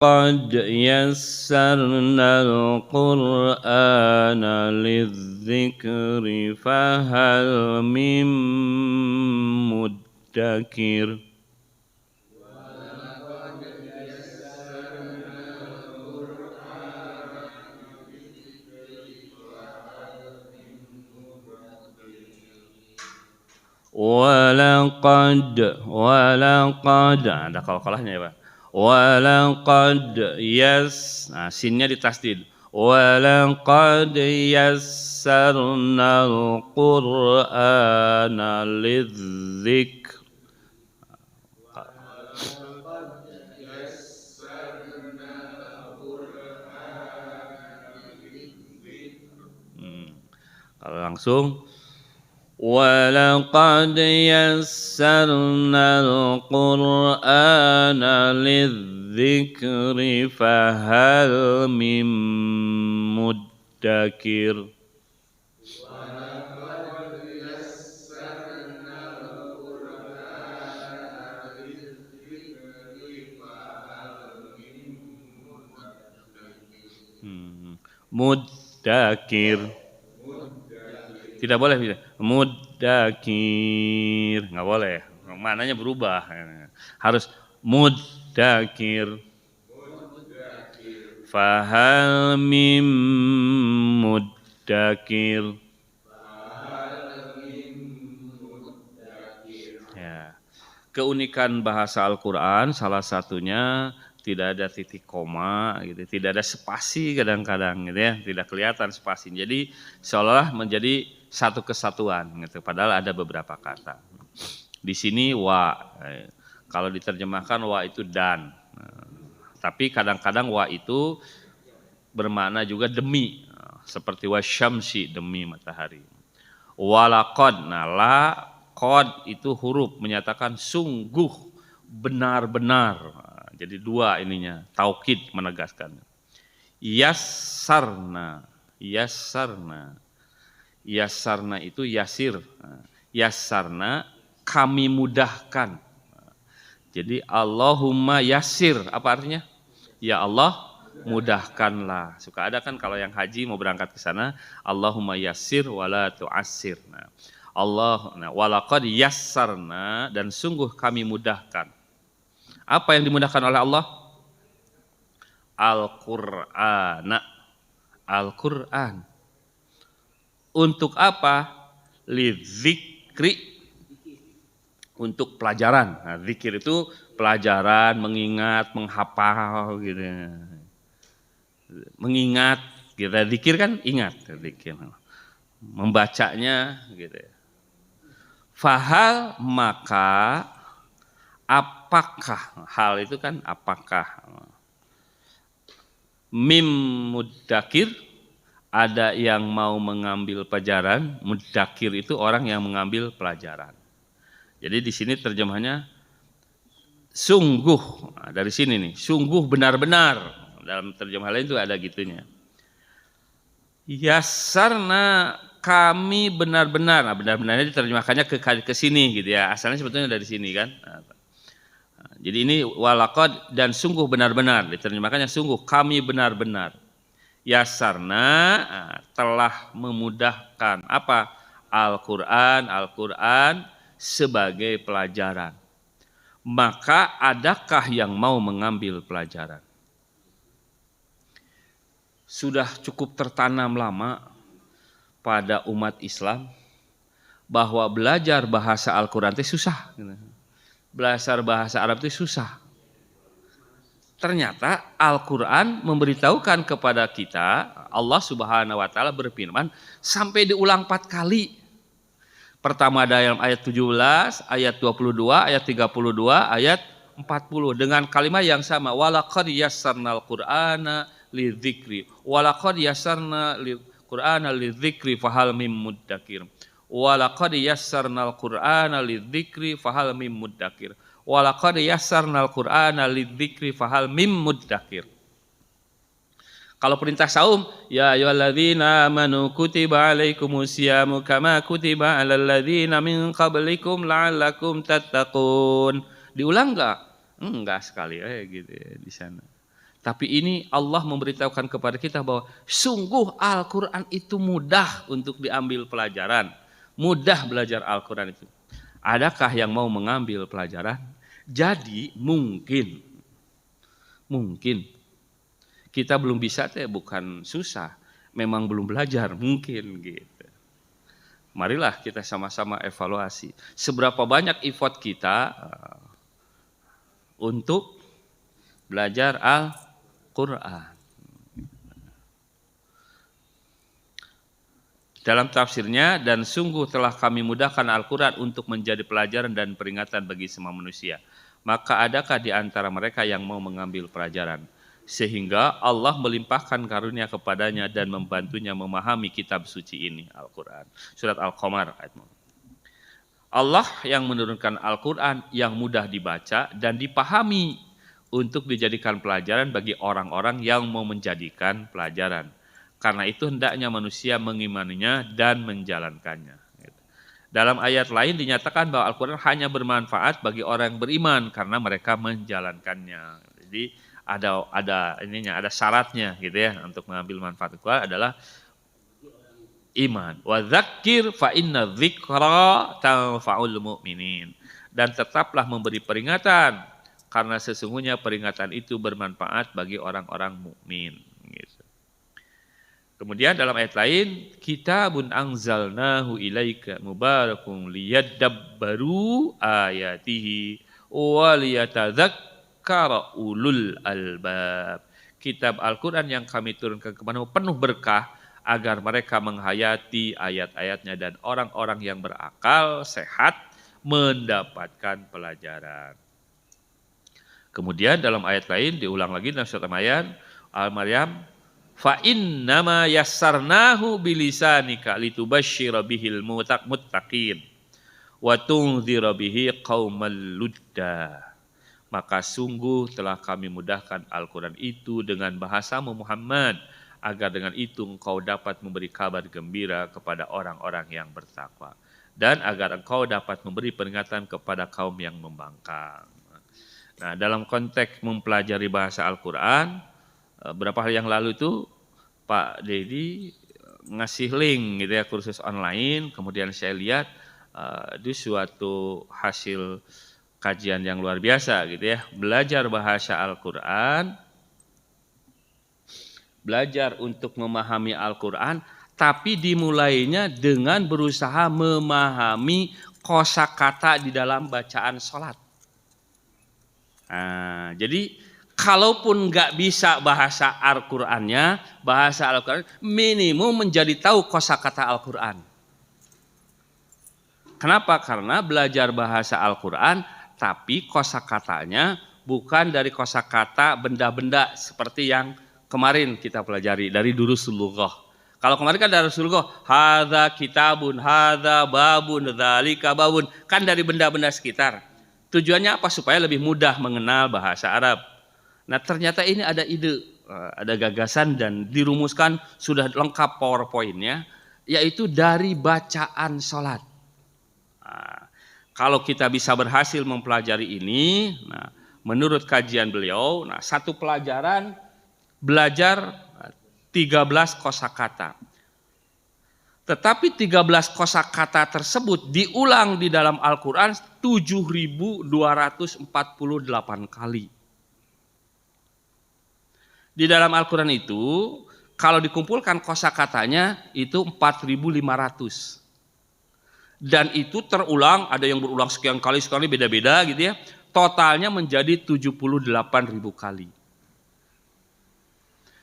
قد يسرنا القرآن للذكر فهل من مدكر Walaqad ada qalqalahnya ya Pak. Walaqad nah sinnya ditasdid. Walaqad yassarnal Qur'ana lidzikr. Kalau langsung وَلَقَدْ يَسَّرْنَا الْقُرْآنَ لِلذِّكْرِ فَهَلْ مِن مُّدَّكِرٍ Muddakir. Tidak boleh muddakir, nggak boleh. Maknanya berubah. Harus muddakir. Fahal mim muddakir. Ya. Keunikan bahasa Al-Qur'an salah satunya tidak ada titik koma gitu, tidak ada spasi kadang-kadang gitu ya, tidak kelihatan spasi. Jadi seolah menjadi satu kesatuan gitu, padahal ada beberapa kata. Di sini wa, kalau diterjemahkan wa itu dan. Tapi kadang-kadang wa itu bermakna juga demi, seperti wasyamsi demi matahari. Walaqad, nah la qad itu huruf menyatakan sungguh benar-benar. Jadi dua ininya, taukid menegaskan. Yassarna, yassarna. Yassarna itu yasir. Yassarna kami mudahkan. Jadi Allahumma yassir, apa artinya? Ya Allah, mudahkanlah. Suka ada kan kalau yang haji mau berangkat ke sana, Allahumma yassir wala tu'assir. Nah, Allah, nah, walaqad yassarna dan sungguh kami mudahkan. Apa yang dimudahkan oleh Allah? Al-Qur'an. Al-Qur'an. Untuk apa? Lidzikri. Untuk pelajaran. Nah, zikir itu pelajaran, mengingat, menghafal gitu. Mengingat, kita zikir kan ingat, zikir. Membacanya gitu. Fahal maka apakah, hal itu kan apakah, mim muddakir, ada yang mau mengambil pelajaran. Muddakir itu orang yang mengambil pelajaran. Jadi di sini terjemahnya sungguh, nah, dari sini nih, sungguh benar-benar. Dalam terjemah lain itu ada gitunya. Yassarna kami benar-benar, nah benar-benarnya diterjemahkannya ke sini gitu ya. Asalnya sebetulnya dari sini kan. Jadi ini walaqad dan sungguh benar-benar, diterjemahkannya sungguh kami benar-benar. Yassarna telah memudahkan apa? Al-Qur'an, Al-Qur'an sebagai pelajaran. Maka adakah yang mau mengambil pelajaran? Sudah cukup tertanam lama pada umat Islam bahwa belajar bahasa Al-Qur'an itu susah. Belajar bahasa Arab itu susah. Ternyata Al-Qur'an memberitahukan kepada kita, Allah Subhanahu wa taala berfirman sampai diulang 4 kali. Pertama dalam ayat 17, ayat 22, ayat 32, ayat 40 dengan kalimat yang sama, walaqad yassarnal Qur'ana lidzikri. Walaqad yassarnal Qur'ana lidzikri fahal mim muddakir. Walaqad yassarnal Qur'ana lidzikri fahal mim muddakir. Walaqad yassarnal Qur'ana lidzikri fahal mim muddakir. Kalau perintah saum, ya ayyuhalladzina amanu kutiba alaikumusyamu kama kutiba alal ladzina min qablikum la'allakum tattaqun. Diulang enggak? Enggak sekali gitu ya, di sana. Tapi ini Allah memberitahukan kepada kita bahwa sungguh Al-Quran itu mudah untuk diambil pelajaran. Mudah belajar Al-Quran itu. Adakah yang mau mengambil pelajaran? Jadi mungkin kita belum bisa, bukan susah. Memang belum belajar, mungkin gitu. Marilah kita sama-sama evaluasi. Seberapa banyak effort kita untuk belajar Al-Quran. Dalam tafsirnya, dan sungguh telah kami mudahkan Al-Quran untuk menjadi pelajaran dan peringatan bagi semua manusia. Maka adakah di antara mereka yang mau mengambil pelajaran? Sehingga Allah melimpahkan karunia kepadanya dan membantunya memahami kitab suci ini, Al-Quran. Surat Al-Qamar ayat 4. Allah yang menurunkan Al-Quran yang mudah dibaca dan dipahami untuk dijadikan pelajaran bagi orang-orang yang mau menjadikan pelajaran. Karena itu hendaknya manusia mengimaninya dan menjalankannya. Dalam ayat lain dinyatakan bahwa Al-Quran hanya bermanfaat bagi orang yang beriman karena mereka menjalankannya. Jadi ada syaratnya gitu ya untuk mengambil manfaat Al-Quran adalah iman. Wa dzakir fa inna dzikra tanfa'ul mu'minin. Dan tetaplah memberi peringatan karena sesungguhnya peringatan itu bermanfaat bagi orang-orang mukmin. Gitu. Kemudian dalam ayat lain, kitabun anzalnahu ilaika mubarakun liyadabbaru ayatihi wa liyatadzakkara ulul albab. Kitab Al-Quran yang kami turunkan kepadamu penuh berkah agar mereka menghayati ayat-ayatnya dan orang-orang yang berakal sehat mendapatkan pelajaran. Kemudian dalam ayat lain diulang lagi dalam surat Al-Maryam, fa innama yassarnahu bilisanika litubashshira bihil muttaqin wa tunzira bihi qaumal ludda. Maka sungguh telah kami mudahkan Al-Quran itu dengan bahasamu Muhammad, agar dengan itu engkau dapat memberi kabar gembira kepada orang-orang yang bertakwa, dan agar engkau dapat memberi peringatan kepada kaum yang membangkang. Nah, dalam konteks mempelajari bahasa Al-Quran, beberapa hari yang lalu itu Pak Dedi ngasih link gitu ya, kursus online. Kemudian saya lihat itu suatu hasil kajian yang luar biasa gitu ya. Belajar bahasa Al-Quran, belajar untuk memahami Al-Quran, tapi dimulainya dengan berusaha memahami kosakata di dalam bacaan sholat. Nah, jadi kalaupun nggak bisa bahasa Al-Qur'annya, bahasa Al-Qur'an minimum menjadi tahu kosakata Al-Qur'an. Kenapa? Karena belajar bahasa Al-Qur'an tapi kosakatanya bukan dari kosakata benda-benda seperti yang kemarin kita pelajari dari Durusul Lughah. Kalau kemarin kan dari Durusul Lughah, hadza kitabun, hadza babun, dzalika babun, kan dari benda-benda sekitar. Tujuannya apa? Supaya lebih mudah mengenal bahasa Arab. Nah, ternyata ini ada ide, ada gagasan dan dirumuskan sudah lengkap PowerPoint-nya, yaitu dari bacaan sholat. Nah, kalau kita bisa berhasil mempelajari ini, nah, menurut kajian beliau, nah, satu pelajaran belajar 13 kosakata. Tetapi 13 kosakata tersebut diulang di dalam Al-Quran 7.248 kali. Di dalam Al-Quran itu, kalau dikumpulkan kosakatanya itu 4.500. Dan itu terulang, ada yang berulang sekian kali, beda-beda gitu ya. Totalnya menjadi 78.000 kali.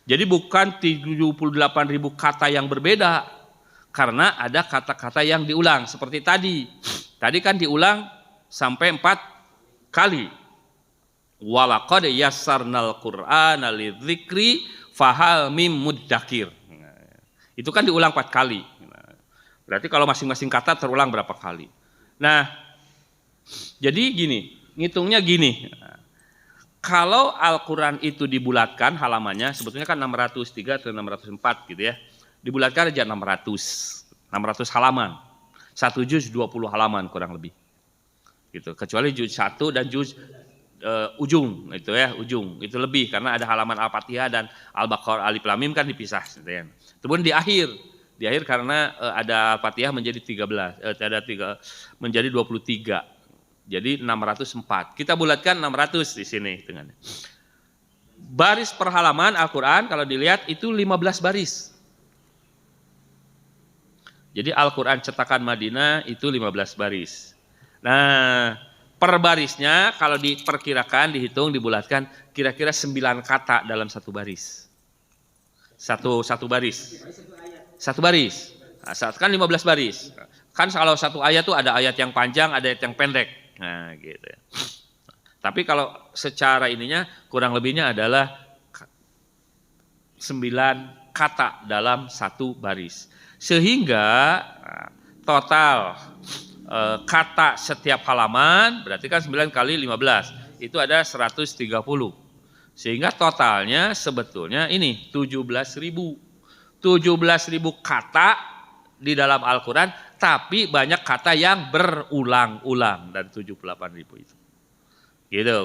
Jadi bukan 78.000 kata yang berbeda, karena ada kata-kata yang diulang seperti tadi. Tadi kan diulang sampai 4 kali. Walaqad yassarnal Qur'ana lidzikri fahal mim muddakir. Itu kan diulang 4 kali. Berarti kalau masing-masing kata terulang berapa kali? Nah, jadi gini, ngitungnya gini. Kalau Al-Quran itu dibulatkan halamannya, sebetulnya kan 603 atau 604 gitu ya. Dibulatkan aja 600 halaman. 1 juz 20 halaman kurang lebih. Gitu. Kecuali juz 1 dan juz ujung itu ya, ujung itu lebih karena ada halaman Al-Fatihah dan Al-Baqarah, Alif Lam Mim kan dipisah gitu ya. Kemudian di akhir karena ada Al-Fatihah menjadi 13, menjadi 23. Jadi 604. Kita bulatkan 600 di sini hitungannya. Baris per halaman Al-Qur'an kalau dilihat itu 15 baris. Jadi Al-Qur'an cetakan Madinah itu 15 baris. Nah, per barisnya kalau diperkirakan, dihitung, dibulatkan kira-kira 9 kata dalam satu baris. Satu baris. Satu baris. Nah, kan 15 baris. Kan kalau satu ayat tuh ada ayat yang panjang, ada ayat yang pendek. Nah, gitu ya. Tapi kalau secara ininya kurang lebihnya adalah 9 kata dalam satu baris. Sehingga total kata setiap halaman berarti kan 9 kali 15 itu ada 130. Sehingga totalnya sebetulnya ini 17.000 kata di dalam Al-Qur'an, tapi banyak kata yang berulang-ulang dari 78.000 itu. Gitu.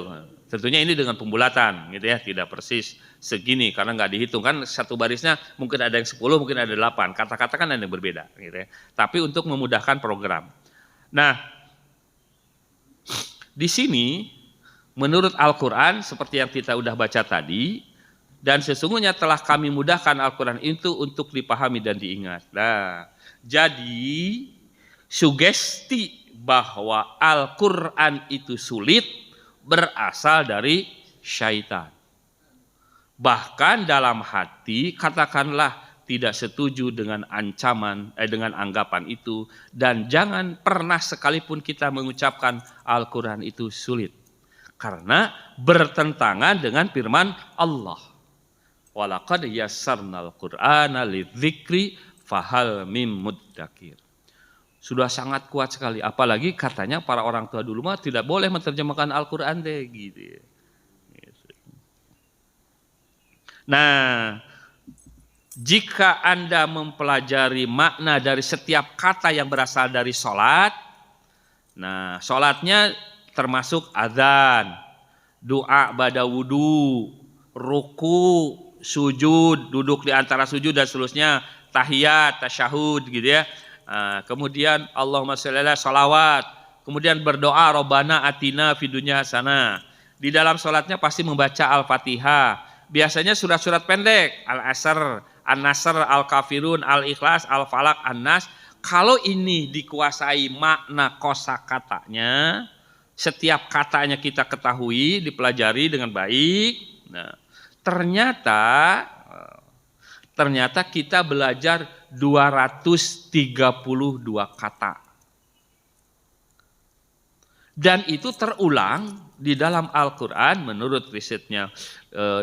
Tentunya ini dengan pembulatan gitu ya, tidak persis segini karena nggak dihitung kan satu barisnya mungkin ada yang 10, mungkin ada 8. Kata-kata kan ada yang berbeda gitu ya. Tapi untuk memudahkan program. Nah, di sini menurut Al-Qur'an seperti yang kita udah baca tadi, dan sesungguhnya telah kami mudahkan Al-Qur'an itu untuk dipahami dan diingat. Nah, jadi sugesti bahwa Al-Qur'an itu sulit berasal dari syaitan. Bahkan dalam hati katakanlah tidak setuju dengan dengan anggapan itu, dan jangan pernah sekalipun kita mengucapkan Al-Qur'an itu sulit karena bertentangan dengan firman Allah. Walaqad yassarnal Qur'ana lidzikri fahal mim muddakir. Sudah sangat kuat sekali, apalagi katanya para orang tua dulu mah tidak boleh menerjemahkan Al-Qur'an deh gitu. Nah, jika Anda mempelajari makna dari setiap kata yang berasal dari sholat, nah sholatnya termasuk azan, doa pada wudu, ruku, sujud, duduk di antara sujud dan seterusnya, tahiyat, tasyahud gitu ya. Nah, kemudian Allahumma sholli ala sholawat, kemudian berdoa Rabbana atina fid dunya hasanah. Di dalam sholatnya pasti membaca Al-Fatihah. Biasanya surat-surat pendek, Al-Asr, An-Nasr, Al-Kafirun, Al-Ikhlas, Al-Falaq, An-Nas. Kalau ini dikuasai makna kosakatanya, setiap katanya kita ketahui, dipelajari dengan baik. Nah, ternyata kita belajar 232 kata. Dan itu terulang di dalam Al-Qur'an menurut risetnya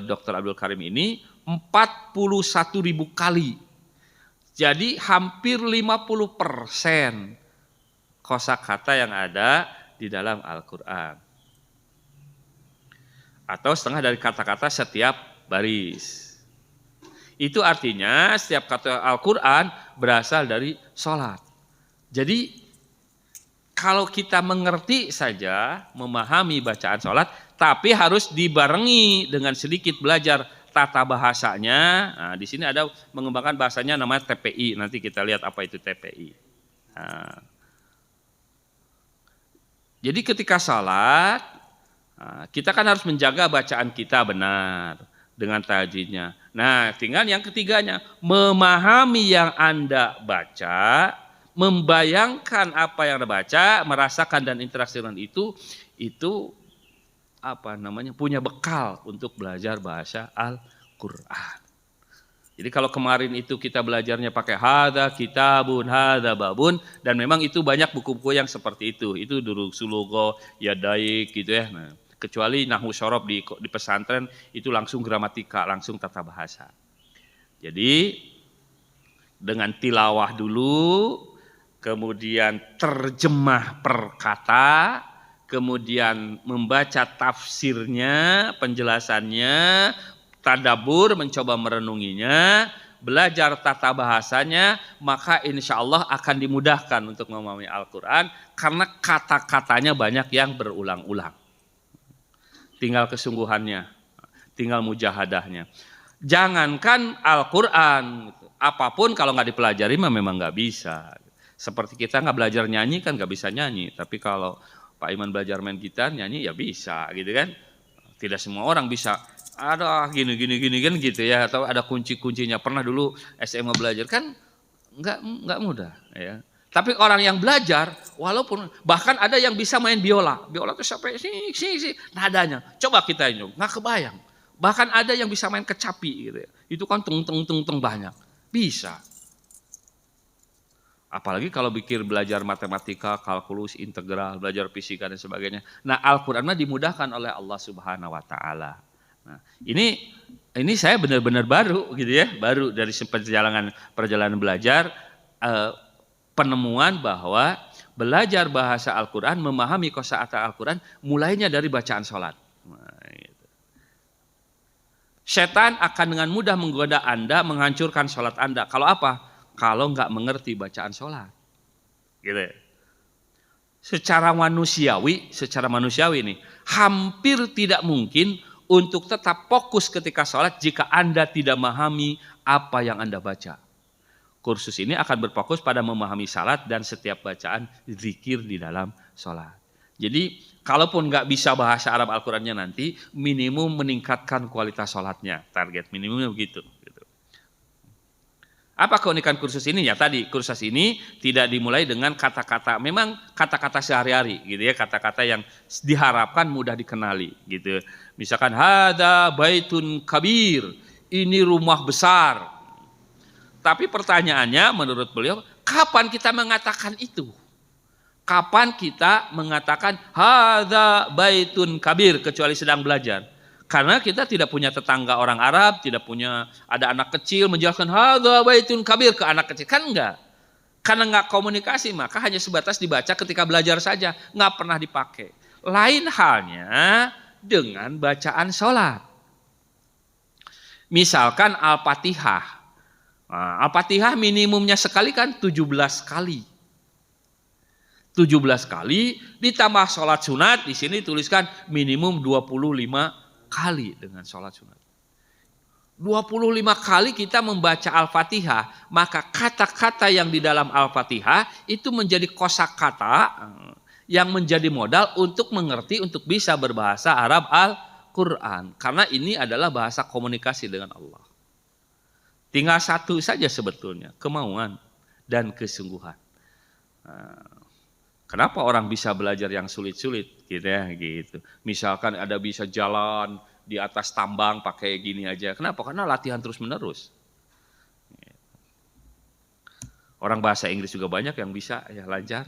Dr. Abdul Karim ini 41.000 kali. Jadi hampir 50% kosakata yang ada di dalam Al-Qur'an. Atau setengah dari kata-kata setiap baris. Itu artinya setiap kata Al-Qur'an berasal dari sholat. Jadi kalau kita mengerti saja, memahami bacaan sholat, tapi harus dibarengi dengan sedikit belajar tata bahasanya. Nah, di sini ada mengembangkan bahasanya namanya TPI. Nanti kita lihat apa itu TPI. Nah, jadi ketika sholat, kita kan harus menjaga bacaan kita benar dengan tajwidnya. Nah, tinggal yang ketiganya, memahami yang Anda baca, membayangkan apa yang Anda baca, merasakan dan interaksi dengan itu punya bekal untuk belajar bahasa Al-Qur'an. Jadi kalau kemarin itu kita belajarnya pakai hadza kitabun, hadza babun, dan memang itu banyak buku-buku yang seperti itu. Itu Durus Lugha, Yadaik gitu ya. Nah, kecuali Nahwu Syarab di pesantren itu langsung gramatika, langsung tata bahasa. Jadi dengan tilawah dulu, kemudian terjemah per kata, kemudian membaca tafsirnya, penjelasannya, tadabbur, mencoba merenunginya, belajar tata bahasanya, maka insya Allah akan dimudahkan untuk memahami Al-Qur'an karena kata-katanya banyak yang berulang-ulang. tinggal kesungguhannya, tinggal mujahadahnya. Jangankan Al-Quran, apapun kalau nggak dipelajari memang nggak bisa. Seperti kita nggak belajar nyanyi kan nggak bisa nyanyi, tapi kalau Pak Iman belajar main gitar nyanyi ya bisa gitu kan. Tidak semua orang bisa. Ada gini kan gitu ya, atau ada kunci-kuncinya. Pernah dulu SMA belajar kan nggak mudah ya. Tapi orang yang belajar, walaupun bahkan ada yang bisa main biola tuh sampai sini nadanya. Coba kita ini nggak kebayang. Bahkan ada yang bisa main kecapi gitu ya. Itu kan tung banyak. Bisa. Apalagi kalau bikin belajar matematika, kalkulus, integral, belajar fisika dan sebagainya. Nah, Al-Qur'an mah dimudahkan oleh Allah Subhanahu wa taala. Nah, ini saya benar-benar baru gitu ya, baru dari perjalanan belajar penemuan bahwa belajar bahasa Al-Qur'an, memahami kosakata Al-Qur'an mulainya dari bacaan salat. Setan akan dengan mudah menggoda Anda, menghancurkan sholat Anda. Kalau apa? Kalau nggak mengerti bacaan sholat. Gitu. Secara manusiawi nih, hampir tidak mungkin untuk tetap fokus ketika sholat jika Anda tidak memahami apa yang Anda baca. Kursus ini akan berfokus pada memahami salat dan setiap bacaan zikir di dalam sholat. Jadi kalaupun nggak bisa bahasa Arab Al-Qurannya nanti, minimum meningkatkan kualitas sholatnya. Target minimumnya begitu. Apa keunikan kursus ini? Ya tadi, kursus ini tidak dimulai dengan kata-kata, memang kata-kata sehari-hari gitu ya, kata-kata yang diharapkan mudah dikenali gitu. Misalkan hada baitun kabir, ini rumah besar. Tapi pertanyaannya menurut beliau, kapan kita mengatakan itu? Kapan kita mengatakan hadza baitun kabir kecuali sedang belajar? Karena kita tidak punya tetangga orang Arab, tidak punya ada anak kecil menjelaskan hadza baitun kabir ke anak kecil, kan enggak? Karena enggak komunikasi, maka hanya sebatas dibaca ketika belajar saja, enggak pernah dipakai. Lain halnya dengan bacaan sholat. Misalkan Al-Fatihah. Nah, Al-Fatihah minimumnya sekali kan 17 kali. 17 kali ditambah sholat sunat, di sini tuliskan minimum 25 kali dengan sholat sunat. 25 kali kita membaca Al-Fatihah, maka kata-kata yang di dalam Al-Fatihah itu menjadi kosakata yang menjadi modal untuk mengerti, untuk bisa berbahasa Arab Al-Quran. Karena ini adalah bahasa komunikasi dengan Allah. Tinggal satu saja sebetulnya, kemauan dan kesungguhan. Kenapa orang bisa belajar yang sulit-sulit gitu ya gitu. Misalkan ada bisa jalan di atas tambang pakai gini aja. Kenapa? Karena latihan terus-menerus. Orang bahasa Inggris juga banyak yang bisa ya lancar.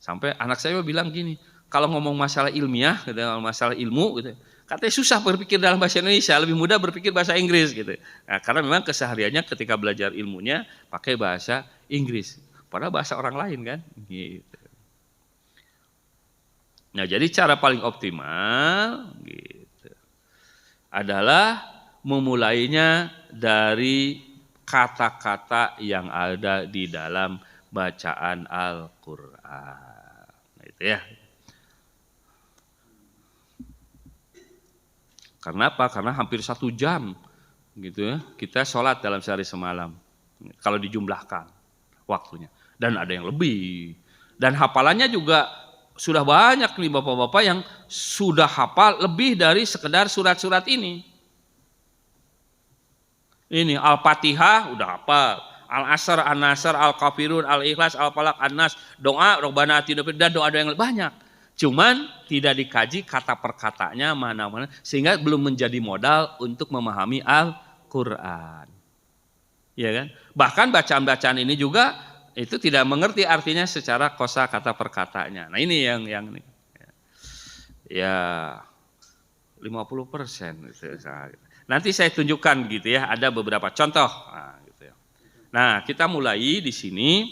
Sampai anak saya bilang gini, kalau ngomong masalah ilmiah, gitu, masalah ilmu gitu, katanya susah berpikir dalam bahasa Indonesia, lebih mudah berpikir bahasa Inggris gitu. Nah, karena memang kesehariannya ketika belajar ilmunya pakai bahasa Inggris. Padahal bahasa orang lain kan gitu. Nah, jadi cara paling optimal gitu adalah memulainya dari kata-kata yang ada di dalam bacaan Al-Qur'an. Nah, itu ya. Karena apa? Karena hampir 1 jam gitu ya. Kita sholat dalam sehari semalam. Kalau dijumlahkan waktunya. Dan ada yang lebih. Dan hafalannya juga sudah banyak nih bapak-bapak yang sudah hafal lebih dari sekedar surat-surat ini. Ini Al-Fatihah udah hafal. Al-Asr, An-Nasr, Al-Kafirun, Al-Ikhlas, Al-Falaq, An-Nas, doa, Rabbana atina fid dunya, doa yang banyak. Cuman tidak dikaji kata per katanya mana-mana sehingga belum menjadi modal untuk memahami Al-Qur'an. Ya kan? Bahkan bacaan-bacaan ini juga itu tidak mengerti artinya secara kosakata perkataannya. Nah, ini yang ya 50% gitu. Nanti saya tunjukkan gitu ya, ada beberapa contoh. Nah, gitu ya. Nah, kita mulai di sini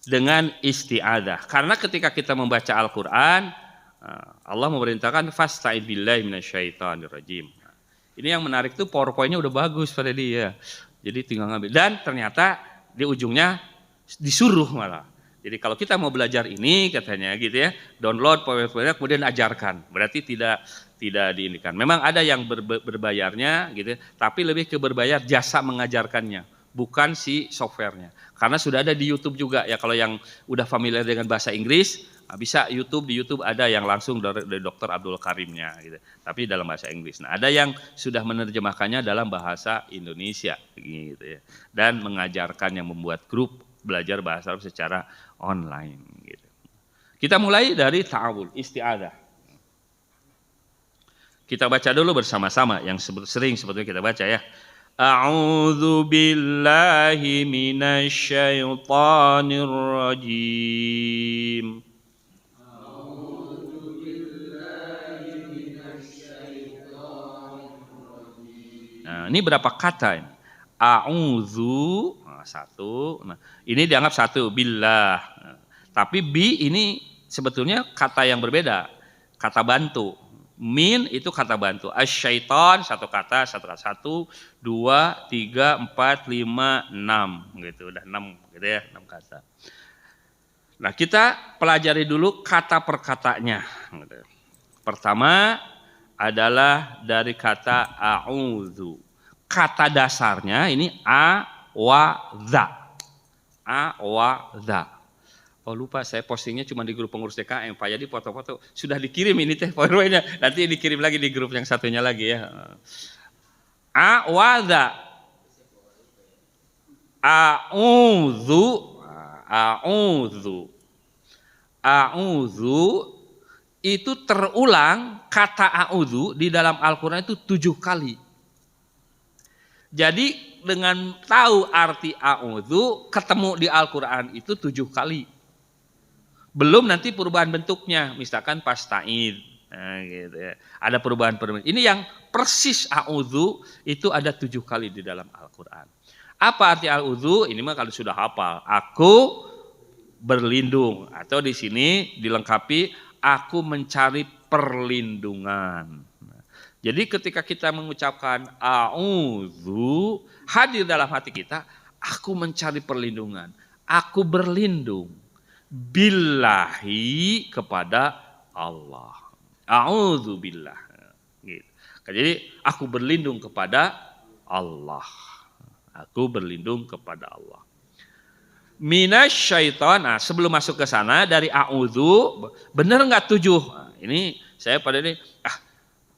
dengan isti'adzah. Karena ketika kita membaca Al-Qur'an, Allah memerintahkan fasta'id billahi minasyaitonir rajim. Ini yang menarik tuh PowerPoint-nya udah bagus pada dia. Jadi tinggal ngambil dan ternyata di ujungnya disuruh malah. Jadi kalau kita mau belajar ini katanya gitu ya, download power-powernya kemudian ajarkan. Berarti tidak diindikan. Memang ada yang berbayarnya gitu ya, tapi lebih ke berbayar jasa mengajarkannya, bukan si softwarenya. Karena sudah ada di YouTube juga ya, kalau yang udah familiar dengan bahasa Inggris, bisa di YouTube ada yang langsung dari Dr. Abdul Karimnya gitu. Tapi dalam bahasa Inggris. Nah, ada yang sudah menerjemahkannya dalam bahasa Indonesia gitu ya. Dan mengajarkan yang membuat grup belajar bahasa Arab secara online gitu. Kita mulai dari ta'awul, isti'adzah. Kita baca dulu bersama-sama yang sering sebetulnya kita baca ya. A'udzu billahi minasy syaithanir rajim. Nah, ini berapa kata ini? A'udzu, satu. Nah, ini dianggap satu, billah. Nah, tapi bi ini sebetulnya kata yang berbeda. Kata bantu. Min itu kata bantu. Asyaiton satu kata, satu, dua, tiga, empat, lima, enam, gitu. Udah 6 gitu ya, 6 kata. Nah, kita pelajari dulu kata per katanya. Pertama adalah dari kata a'udzu. Kata dasarnya ini a-wa-dza. A-wa-dza. Oh lupa, saya postingnya cuma di grup pengurus DKM. Pak Yadi foto-foto. Sudah dikirim ini teh poin-poinnya. Nanti dikirim lagi di grup yang satunya lagi ya. A-wa-dza. A'udzu. A'udzu. A'udzu itu terulang kata a'udzu di dalam Al-Quran itu 7 kali. Jadi dengan tahu arti a'udzu ketemu di Al-Quran itu 7 kali. Belum nanti perubahan bentuknya, misalkan pasta'id. Nah, gitu ya. Ada perubahan. Ini yang persis a'udzu itu ada 7 kali di dalam Al-Quran. Apa arti a'udzu? Ini mah kalau sudah hafal. Aku berlindung, atau di sini dilengkapi aku mencari perlindungan. Jadi ketika kita mengucapkan a'udzu, hadir dalam hati kita, aku mencari perlindungan, aku berlindung billahi kepada Allah. A'udzu billah. Gitu. Jadi aku berlindung kepada Allah. Aku berlindung kepada Allah. Minasyaiton. Nah, sebelum masuk ke sana dari a'udzu, benar enggak 7? Nah, ini saya pada ini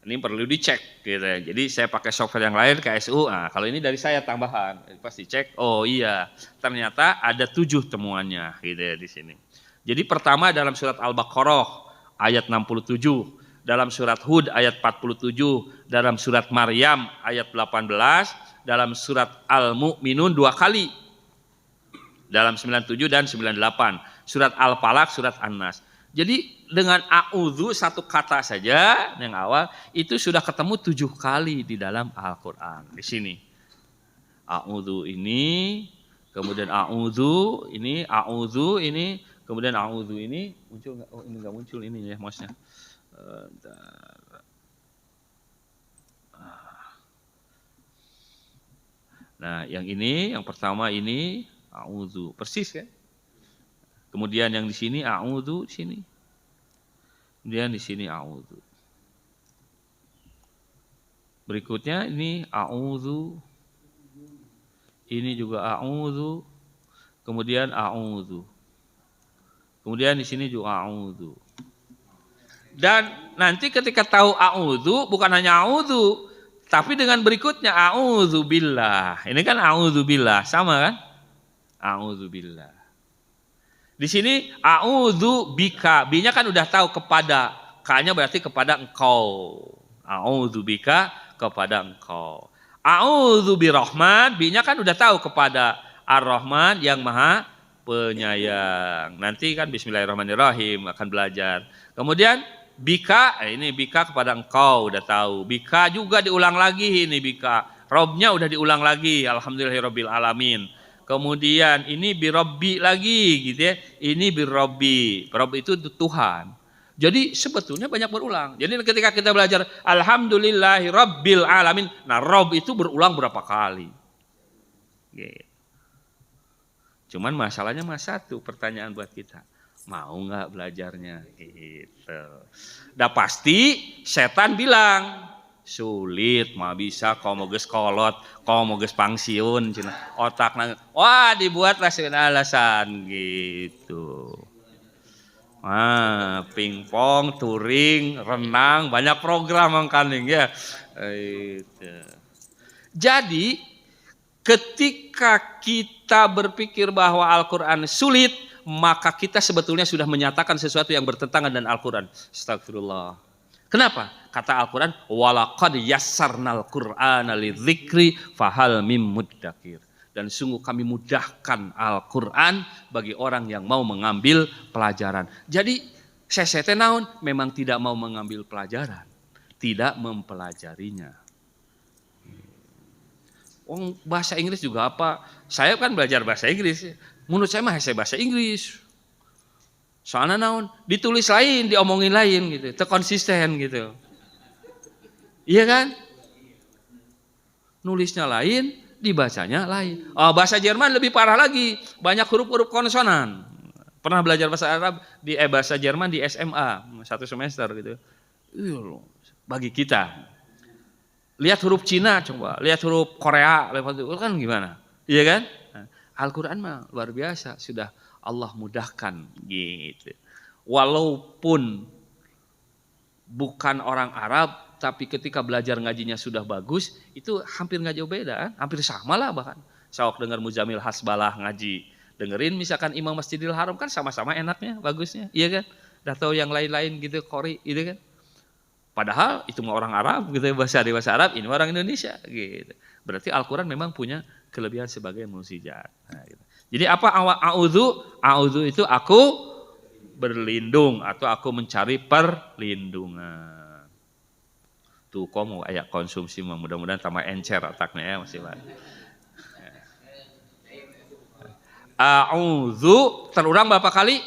ini perlu dicek gitu ya. Jadi saya pakai software yang lain KSU. Nah, kalau ini dari saya tambahan, pasti cek. Oh iya, ternyata ada 7 temuannya gitu ya di sini. Jadi pertama dalam surat Al-Baqarah ayat 67, dalam surat Hud ayat 47, dalam surat Maryam ayat 18, dalam surat Al-Mu'minun 2 kali. Dalam 97 dan 98. Surat Al-Falaq, surat An-Nas. Jadi dengan a'udzu satu kata saja yang awal itu sudah ketemu 7 kali di dalam Al-Quran. Di sini. A'udzu ini, kemudian a'udzu ini, kemudian a'udzu ini. Muncul enggak? Oh ini enggak muncul ini ya mouse-nya. Nah yang ini, yang pertama ini a'udzu, persis kan? Kemudian yang di sini a'udzu di sini. Kemudian di sini a'udzu. Berikutnya ini a'udzu. Ini juga a'udzu. Kemudian a'udzu. Kemudian di sini juga a'udzu. Dan nanti ketika tahu a'udzu bukan hanya a'udzu, tapi dengan berikutnya a'udzu billah. Ini kan a'udzu billah, sama kan? A'udzu billah. Di sini a'udzu bika, B-nya kan udah tahu kepada, K-nya berarti kepada engkau. A'udzu bika kepada engkau. A'udzu birahman, B-nya kan udah tahu kepada Ar-Rahman yang Maha Penyayang. Nanti kan Bismillahirrahmanirrahim akan belajar. Kemudian bika, ini bika kepada engkau udah tahu. Bika juga diulang lagi ini bika. Robnya udah diulang lagi. Alhamdulillahirabbil alamin. Kemudian ini birabbi lagi gitu ya. Ini birabbi. Rabb itu Tuhan. Jadi sebetulnya banyak berulang. Jadi ketika kita belajar alhamdulillahirabbil alamin, nah Rabb itu berulang berapa kali. Gitu. Cuman masalahnya satu, pertanyaan buat kita. Mau nggak belajarnya? Gitu. Udah pasti setan bilang, sulit, mah bisa kau mau ges kolot, kau mau ges pangsiun, cina. Otak nang, wah dibuatlah alasan gitu. Pingpong, touring, renang, banyak program mangkaning ya. Gitu. Jadi ketika kita berpikir bahwa Al-Quran sulit, maka kita sebetulnya sudah menyatakan sesuatu yang bertentangan dengan Al-Quran. Astagfirullah. Kenapa? Kata Al-Quran, walaqad yassarnal Qur'ana lidzikri fahal mim muddakir. Dan sungguh kami mudahkan Al-Quran bagi orang yang mau mengambil pelajaran. Jadi sesete naon memang tidak mau mengambil pelajaran, tidak mempelajarinya. Bahasa Inggris juga apa? Saya kan belajar bahasa Inggris. Menurut saya mah saya bahasa Inggris. Soalnya naon? Ditulis lain, diomongin lain gitu. Terkonsisten gitu. Iya kan? Nulisnya lain, dibacanya lain. Oh, bahasa Jerman lebih parah lagi. Banyak huruf-huruf konsonan. Pernah belajar bahasa Arab bahasa Jerman di SMA 1 semester gitu. Bagi kita. Lihat huruf Cina coba, lihat huruf Korea, lewat itu kan gimana? Iya kan? Al-Quran mah luar biasa, sudah Allah mudahkan gitu. Walaupun bukan orang Arab, tapi ketika belajar ngajinya sudah bagus, itu hampir nggak jauh beda, kan? Hampir sama lah bahkan. Sawak dengar Muzamil Hasbalah ngaji, dengerin misalkan Imam Masjidil Haram kan sama-sama enaknya, bagusnya, iya kan? Udah tahu yang lain-lain gitu, Qori, gitu kan? Padahal itu mah orang Arab gitu, bahasa Arab, ini orang Indonesia gitu. Berarti Al-Quran memang punya kelebihan sebagai mukjizat. Nah, gitu. Jadi apa a'udzu itu aku berlindung atau aku mencari perlindungan. Tuh kamu ayat konsumsi mudah-mudahan tambah encer otaknya ya masih banyak. A'udzu terulang berapa kali?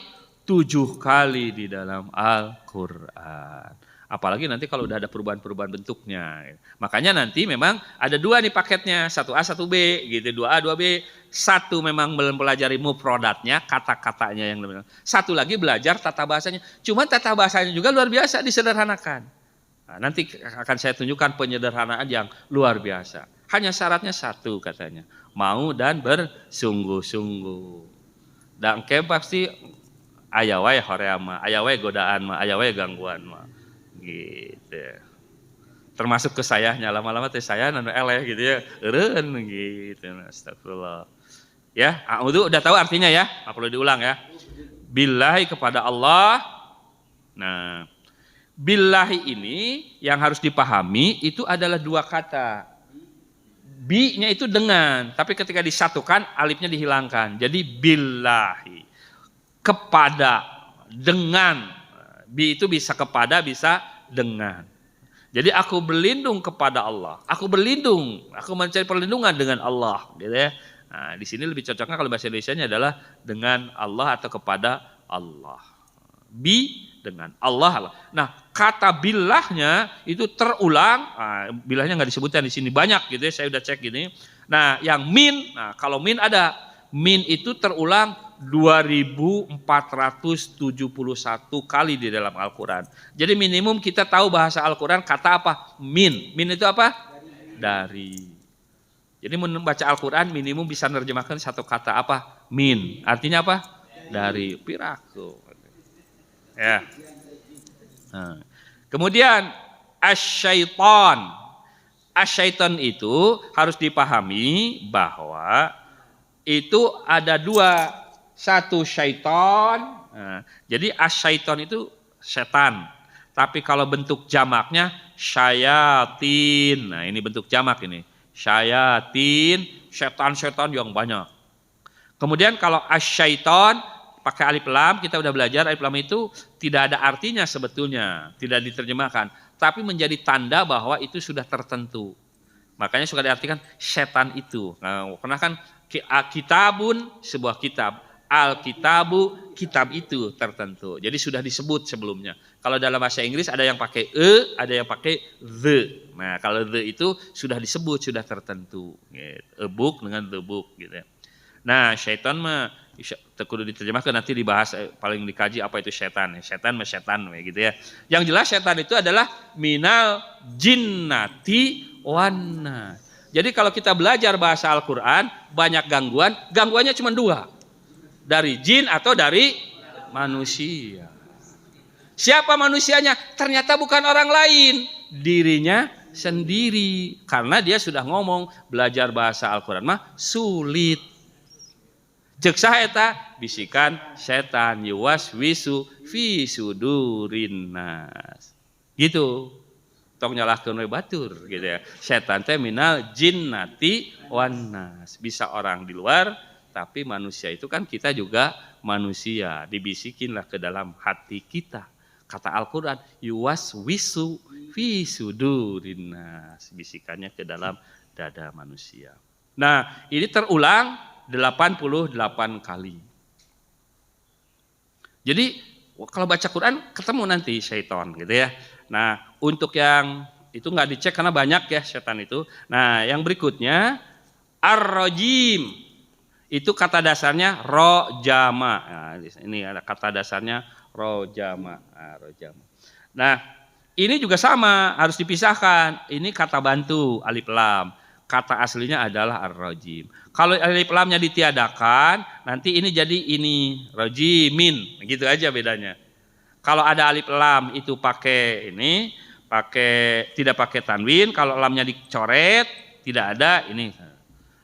7 kali di dalam Al-Quran. Apalagi nanti kalau udah ada perubahan-perubahan bentuknya. Makanya nanti memang ada 2 nih paketnya, 1A, 1B, gitu, 2A, 2B. 1 memang mempelajari mufradatnya, kata-katanya yang lebih. 1 lagi belajar tata bahasanya. Cuma tata bahasanya juga luar biasa, disederhanakan. Nah, nanti akan saya tunjukkan penyederhanaan yang luar biasa. Hanya syaratnya 1 katanya, mau dan bersungguh-sungguh. Dan pasti aya wae horea mah, aya wae godaan mah, aya wae gangguan mah. Gitu. Termasuk ke saya, lama-lama teh saya nanu eleh gitu ya. Eureun gitu. Astagfirullah. Ya, a'udzu udah tahu artinya ya? Enggak perlu diulang ya. Billahi kepada Allah. Nah, billahi ini yang harus dipahami itu adalah 2 kata. Bi-nya itu dengan, tapi ketika disatukan alifnya dihilangkan. Jadi billahi. Kepada, dengan. Bi itu bisa kepada, bisa dengan. Jadi aku berlindung kepada Allah. Aku berlindung, aku mencari perlindungan dengan Allah, gitu ya. Nah, di sini lebih cocoknya kalau bahasa Indonesianya adalah dengan Allah atau kepada Allah. Bi dengan Allah. Nah, kata billahnya itu terulang. Nah, billahnya nggak disebutkan di sini banyak, gitu ya. Saya udah cek gini. Nah, yang min, nah kalau min ada, min itu terulang 2471 kali di dalam Al-Quran. Jadi minimum kita tahu bahasa Al-Quran kata apa? Min. Min itu apa? Dari. Jadi membaca Al-Quran minimum bisa menerjemahkan 1 kata apa? Min. Artinya apa? Dari. Piraku. Ya. Nah. Kemudian asyaiton. Asyaiton itu harus dipahami bahwa itu ada 2. 1 syaiton. Nah, jadi asyaiton itu setan. Tapi kalau bentuk jamaknya syayatin. Nah, ini bentuk jamak ini. Syayatin, setan-setan yang banyak. Kemudian kalau asyaiton pakai alif lam, kita udah belajar alif lam itu tidak ada artinya sebetulnya, tidak diterjemahkan, tapi menjadi tanda bahwa itu sudah tertentu. Makanya suka diartikan setan itu. Nah, karena kan kitabun sebuah kitab. Al-kitabu, kitab itu tertentu. Jadi sudah disebut sebelumnya. Kalau dalam bahasa Inggris ada yang pakai ada yang pakai the. Nah, kalau the itu sudah disebut, sudah tertentu. A book dengan the book gitu ya. Nah, syaitan mah kudu diterjemahkan, nanti dibahas paling dikaji apa itu setan. Setan mah setan gitu ya. Yang jelas setan itu adalah minal jinnati wana. Jadi kalau kita belajar bahasa Al-Qur'an banyak gangguannya cuma dua. Dari jin atau dari manusia. Siapa manusianya? Ternyata bukan orang lain, dirinya sendiri. Karena dia sudah ngomong belajar bahasa Al-Qur'an mah sulit. Cek saha bisikan setan yuwaswisu fi sudurin nas. Gitu. Tong nyalahkeun we batur gitu ya. Setan teh minal jinnati wan nas. Bisa orang di luar, tapi manusia itu kan kita juga manusia. Dibisikinlah ke dalam hati kita. Kata Al-Qur'an yuwaswisu fi sudurin nas. Bisikannya ke dalam dada manusia. Nah, ini terulang 88 kali. Jadi kalau baca Quran ketemu nanti syaitan gitu ya. Nah, untuk yang itu nggak dicek karena banyak ya setan itu. Nah, yang berikutnya ar-rajim. Itu kata dasarnya rojama. Nah, ini ada kata dasarnya rojama. Nah, ini juga sama, harus dipisahkan. Ini kata bantu alif lam. Kata aslinya adalah ar-rajim. Kalau alif lamnya ditiadakan, nanti ini jadi ini rajimin, gitu aja bedanya. Kalau ada alif lam itu pakai ini, tidak pakai tanwin. Kalau lamnya dicoret, tidak ada ini.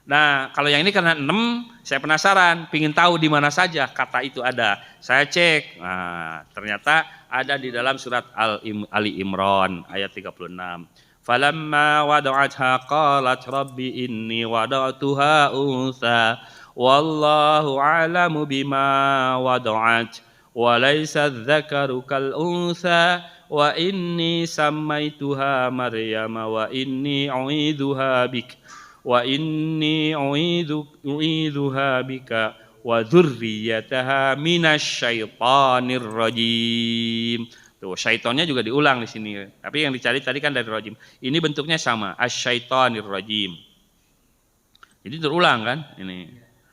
Nah, kalau yang ini karena 6, saya penasaran, pingin tahu di mana saja kata itu ada. Saya cek, nah, ternyata ada di dalam surat Ali Imran ayat 36. Falamma wada'atha qalat rabbi inni wada'tuha unsa wallahu a'lamu bima wada'at wa laysa adh-dhakaru kal unsa wa inni sammaituha maryama wa inni u'idzuha bika wa dzurriyyataha minasyaitonir rajim. Tuh, syaitonnya juga diulang di sini. Tapi yang dicari tadi kan dari rajim. Ini bentuknya sama, asyaitonir rajim. Jadi terulang kan? Ini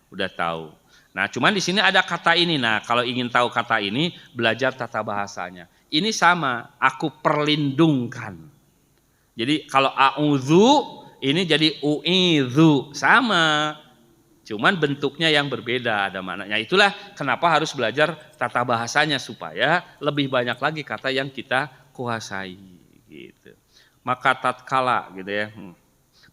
udah tahu. Nah, cuman di sini ada kata ini. Nah, kalau ingin tahu kata ini, belajar tata bahasanya. Ini sama, aku perlindungkan. Jadi kalau a'udzu ini jadi u'idzu, sama. Cuman bentuknya yang berbeda, ada maknanya. Itulah kenapa harus belajar tata bahasanya supaya lebih banyak lagi kata yang kita kuasai gitu. Maka tatkala gitu ya,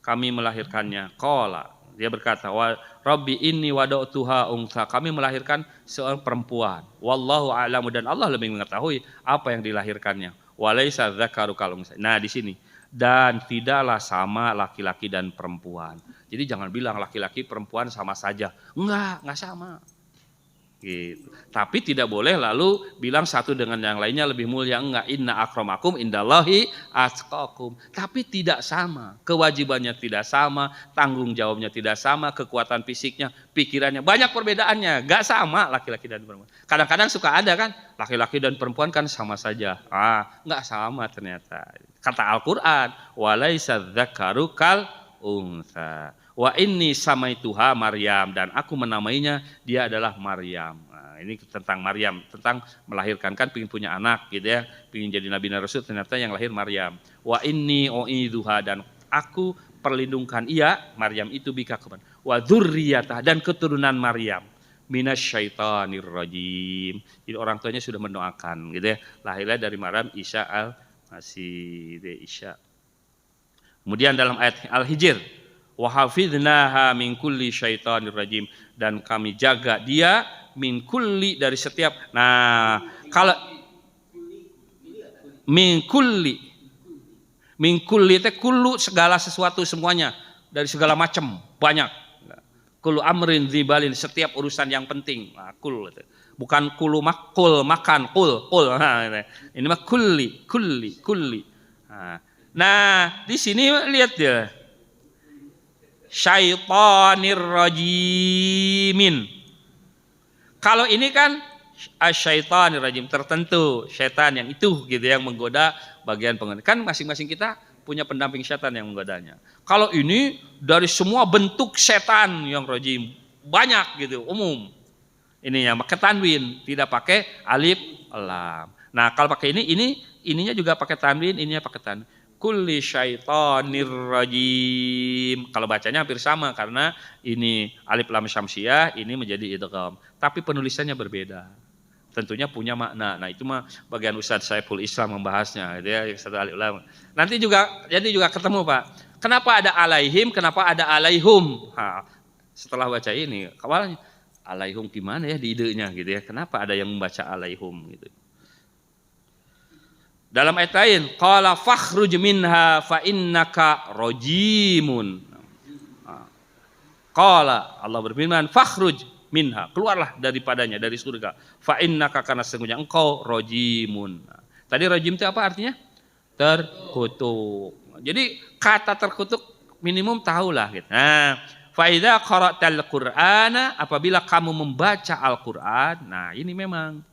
kami melahirkannya, qala, dia berkata, wa rabbi inni wada'tuha unsa, kami melahirkan seorang perempuan. Wallahu a'lamu, dan Allah lebih mengetahui apa yang dilahirkannya. Walaysa dzakaru kal unsa. Nah, di sini, dan tidaklah sama laki-laki dan perempuan. Jadi jangan bilang laki-laki perempuan sama saja. Enggak sama. Gitu. Tapi tidak boleh lalu bilang satu dengan yang lainnya lebih mulia. Enggak, inna akramakum indallahi atqakum. Tapi tidak sama. Kewajibannya tidak sama, tanggung jawabnya tidak sama, kekuatan fisiknya, pikirannya. Banyak perbedaannya, enggak sama laki-laki dan perempuan. Kadang-kadang suka ada kan, laki-laki dan perempuan kan sama saja. Enggak sama ternyata. Kata Al-Qur'an, walaisa dzakaru kal unsa. Wa inni samaituha Maryam, dan aku menamainya dia adalah Maryam. Nah, ini tentang Maryam, tentang melahirkan, kan pingin punya anak gitu ya, pingin jadi nabi dan rasul, ternyata yang lahir Maryam. Wa inni u'idzuha, dan aku perlindungkan ia Maryam itu bika kepada wa dzurriyyatah, dan keturunan Maryam minasyaitonir rajim. Jadi orang tuanya sudah mendoakan gitu ya, lahirnya dari Maryam Isa al-Masih Isa. Kemudian dalam ayat Al-Hijr, wa hafidnaha min kulli syaitonir rajim, dan kami jaga dia min kulli, dari setiap. Nah, kalau min kulli itu kullu segala sesuatu, semuanya, dari segala macam, banyak. Kullu amrin dzibalin, setiap urusan yang penting. Nah, kul itu. Bukan kullu makul, makan, kul. Nah, ini mah kulli. Nah, di sini lihat ya. Syaitonir rajimin. Kalau ini kan asyaitonir rajim, tertentu setan yang itu gitu yang menggoda bagian pengen. Kan masing-masing kita punya pendamping setan yang menggodanya. Kalau ini dari semua bentuk setan yang rajim, banyak gitu, umum. Ini ya pakai tanwin, tidak pakai alif lam. Nah, kalau pakai ininya juga pakai tanwin, ininya pakai tanwin. Kulli syaitonir rajim. Kalau bacanya hampir sama karena ini alif lam syamsiah, ini menjadi idgham. Tapi penulisannya berbeda. Tentunya punya makna. Nah, itu mah bagian Ustaz Saiful Islam membahasnya gitu ya, yang satu alif lam. Nanti juga ketemu, Pak. Kenapa ada alaihim, kenapa ada alaihum? Nah, setelah baca ini, awalnya alaihum gimana ya di idenya gitu ya. Kenapa ada yang membaca alaihum gitu. Dalam ayat lain, qala fakhruj minha fa innaka rajimun. Qala Allah berfirman, fakhruj minha, keluarlah daripadanya, dari surga. Fa innaka, karena sesungguhnya engkau rajimun. Tadi rajim itu apa artinya? Terkutuk. Jadi kata terkutuk minimum tahulah gitu. Nah, fa idza qara'tal Qur'ana, apabila kamu membaca Al-Qur'an, nah ini memang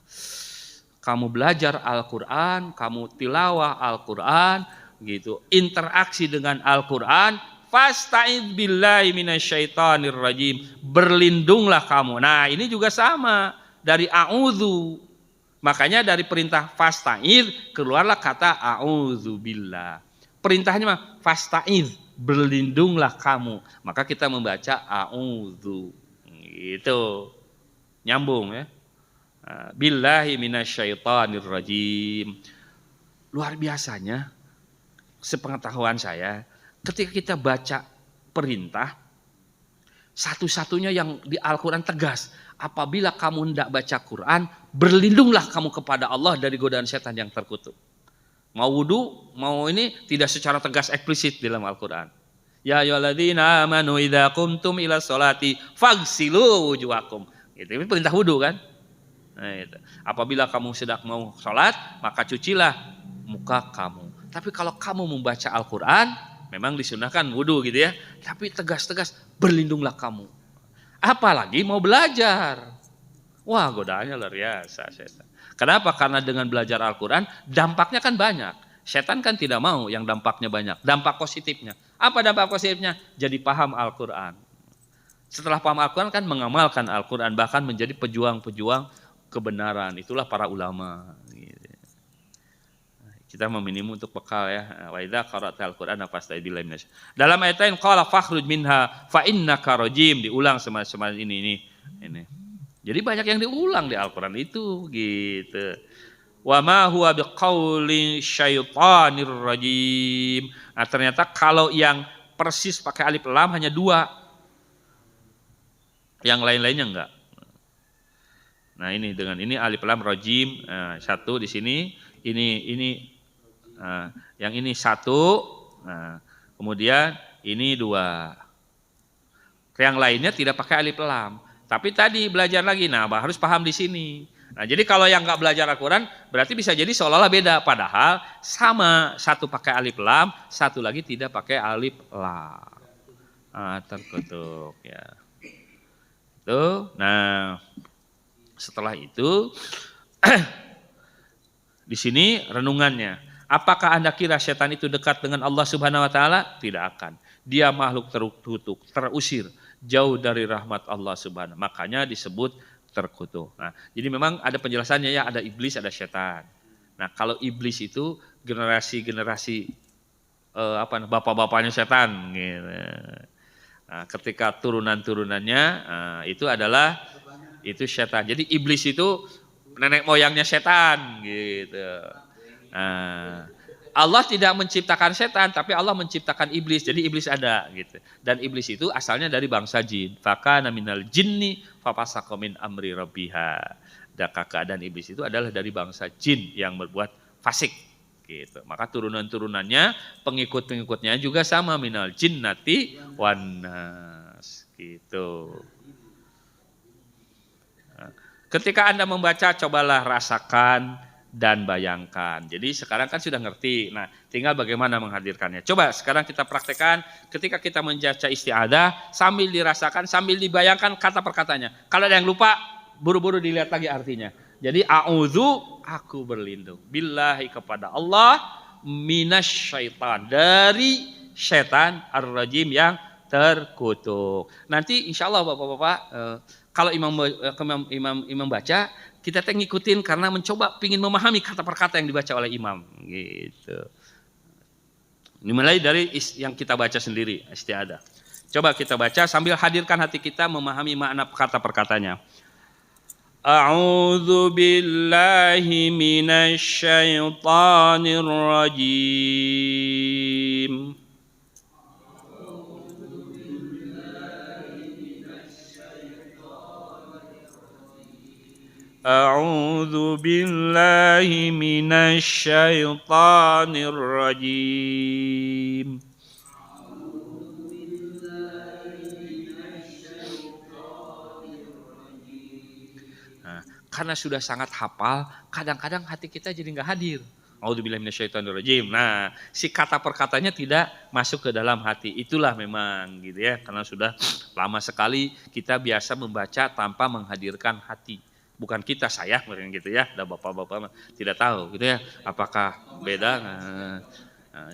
kamu belajar Al-Qur'an, kamu tilawah Al-Qur'an gitu, interaksi dengan Al-Qur'an, fasta'idz billahi minasyaitonir rajim, berlindunglah kamu. Nah, ini juga sama dari a'udzu. Makanya dari perintah fasta'idz keluarlah kata a'udzubillah. Perintahnya mah fasta'idz, berlindunglah kamu. Maka kita membaca a'udzu. Gitu. Nyambung ya. Billahi minasyaitonir rajim. Luar biasanya sepengetahuan saya, ketika kita baca perintah, satu-satunya yang di Al-Quran tegas, apabila kamu hendak baca Quran, berlindunglah kamu kepada Allah dari godaan setan yang terkutuk. Mau wudu, mau ini tidak secara tegas eksplisit dalam Al-Quran. Ya ayyuhalladzina amanu idza qumtum ila sholati faghsilu wujuhakum. Itu perintah wudu kan? Nah, itu. Apabila kamu sedang mau sholat, maka cucilah muka kamu. Tapi kalau kamu membaca Al-Quran, memang disunahkan wudu gitu ya. Tapi tegas-tegas, berlindunglah kamu. Apalagi mau belajar. Wah, godaannya luar biasa setan. Kenapa? Karena dengan belajar Al-Quran, dampaknya kan banyak. Setan kan tidak mau yang dampaknya banyak. Dampak positifnya. Apa dampak positifnya? Jadi paham Al-Quran. Setelah paham Al-Quran kan mengamalkan Al-Quran. Bahkan menjadi pejuang-pejuang kebenaran. Itulah para ulama. Kita meminimum untuk bekal ya. Wa idza qara'tal Qur'ana fasta'idz billahi minasy. Dalam ayat lain qala fakhruj minha fa innaka rajim, diulang sama ini. Jadi banyak yang diulang di Al-Qur'an itu gitu. Wa ma huwa biqauli syaitonir rajim. Nah, ternyata kalau yang persis pakai alif lam hanya 2. Yang lain-lainnya enggak. Nah, ini dengan ini alif lam rajim, 1 di sini, ini yang ini 1, nah, kemudian ini 2. Yang lainnya tidak pakai alif lam. Tapi tadi belajar lagi, nah harus paham di sini. Nah, jadi kalau yang nggak belajar Al-Quran, berarti bisa jadi seolah-olah beda. Padahal sama, 1 pakai alif lam, 1 lagi tidak pakai alif lam. Terkutuk ya. Itu, nah setelah itu di sini renungannya. Apakah Anda kira setan itu dekat dengan Allah Subhanahu wa taala? Tidak akan. Dia makhluk terkutuk, terusir jauh dari rahmat Allah Subhanahu. Makanya disebut terkutuk. Nah, jadi memang ada penjelasannya ya, ada iblis, ada setan. Nah, kalau iblis itu generasi-generasi bapak-bapaknya setan gitu. Nah, ketika turunan-turunannya itu adalah itu setan. Jadi iblis itu nenek moyangnya setan gitu. Nah, Allah tidak menciptakan setan, tapi Allah menciptakan iblis. Jadi iblis ada gitu. Dan iblis itu asalnya dari bangsa jin. Fakana minal jinni fafasaqa min amri rabbiha. Dan keadaan iblis itu adalah dari bangsa jin yang berbuat fasik gitu. Maka turunan-turunannya, pengikut-pengikutnya juga sama, minal jinnati wan nas gitu. Ketika Anda membaca, cobalah rasakan dan bayangkan. Jadi sekarang kan sudah ngerti. Nah, tinggal bagaimana menghadirkannya. Coba sekarang kita praktekkan ketika kita membaca isti'adzah, sambil dirasakan, sambil dibayangkan kata perkatanya. Kalau ada yang lupa, buru-buru dilihat lagi artinya. Jadi a'udzu, aku berlindung billahi, kepada Allah, minasyaitan, dari setan ar-rajim yang terkutuk. Nanti insya Allah Bapak-Bapak, kalau imam baca, kita ngikutin karena mencoba pingin memahami kata per kata yang dibaca oleh imam. Gitu. Dimulai dari yang kita baca sendiri, istiadah. Coba kita baca sambil hadirkan hati kita memahami makna kata per katanya. A'udzu billahi minasy syaithanir rajim. A'udzu billahi minasy syaithanir rajim. Nah, karena sudah sangat hafal, kadang-kadang hati kita jadi nggak hadir. A'udzubillahi minasyaitonirrajim. Nah, si kata perkatanya tidak masuk ke dalam hati. Itulah memang gitu ya, karena sudah lama sekali kita biasa membaca tanpa menghadirkan hati. Bukan kita, saya gitu ya, ada bapak-bapak tidak tahu gitu ya, apakah beda. Nah,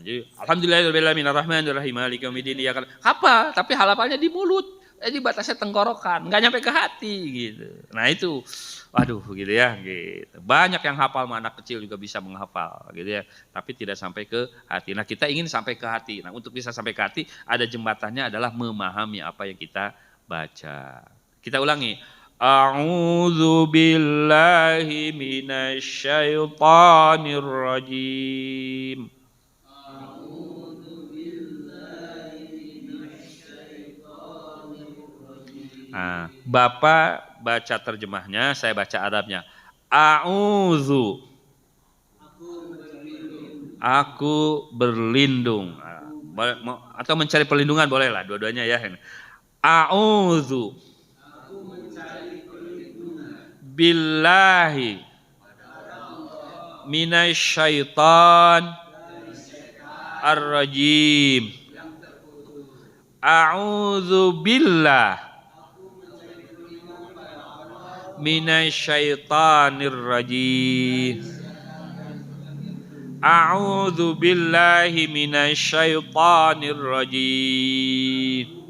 jadi alhamdulillahirabbil arrahmanirrahim maliki yaumiddin ya kan. Apa? Tapi halapannya di mulut. Jadi batasnya tenggorokan, nggak nyampe ke hati gitu. Nah itu, waduh gitu ya. Gitu. Banyak yang hafal, anak kecil juga bisa menghafal gitu ya. Tapi tidak sampai ke hati. Nah kita ingin sampai ke hati. Nah untuk bisa sampai ke hati, ada jembatannya adalah memahami apa yang kita baca. Kita ulangi. A'udzu billahi minasy syaithanir rajim. Nah, Bapak baca terjemahnya, saya baca Arabnya. A'udzu. Aku berlindung. Atau mencari perlindungan bolehlah, dua-duanya ya. A'udzu billahi minasy syaitan ar-rajim. A'udzu billah minasy syaitanir rajim. A'udzu billahi minasy syaitanir rajim.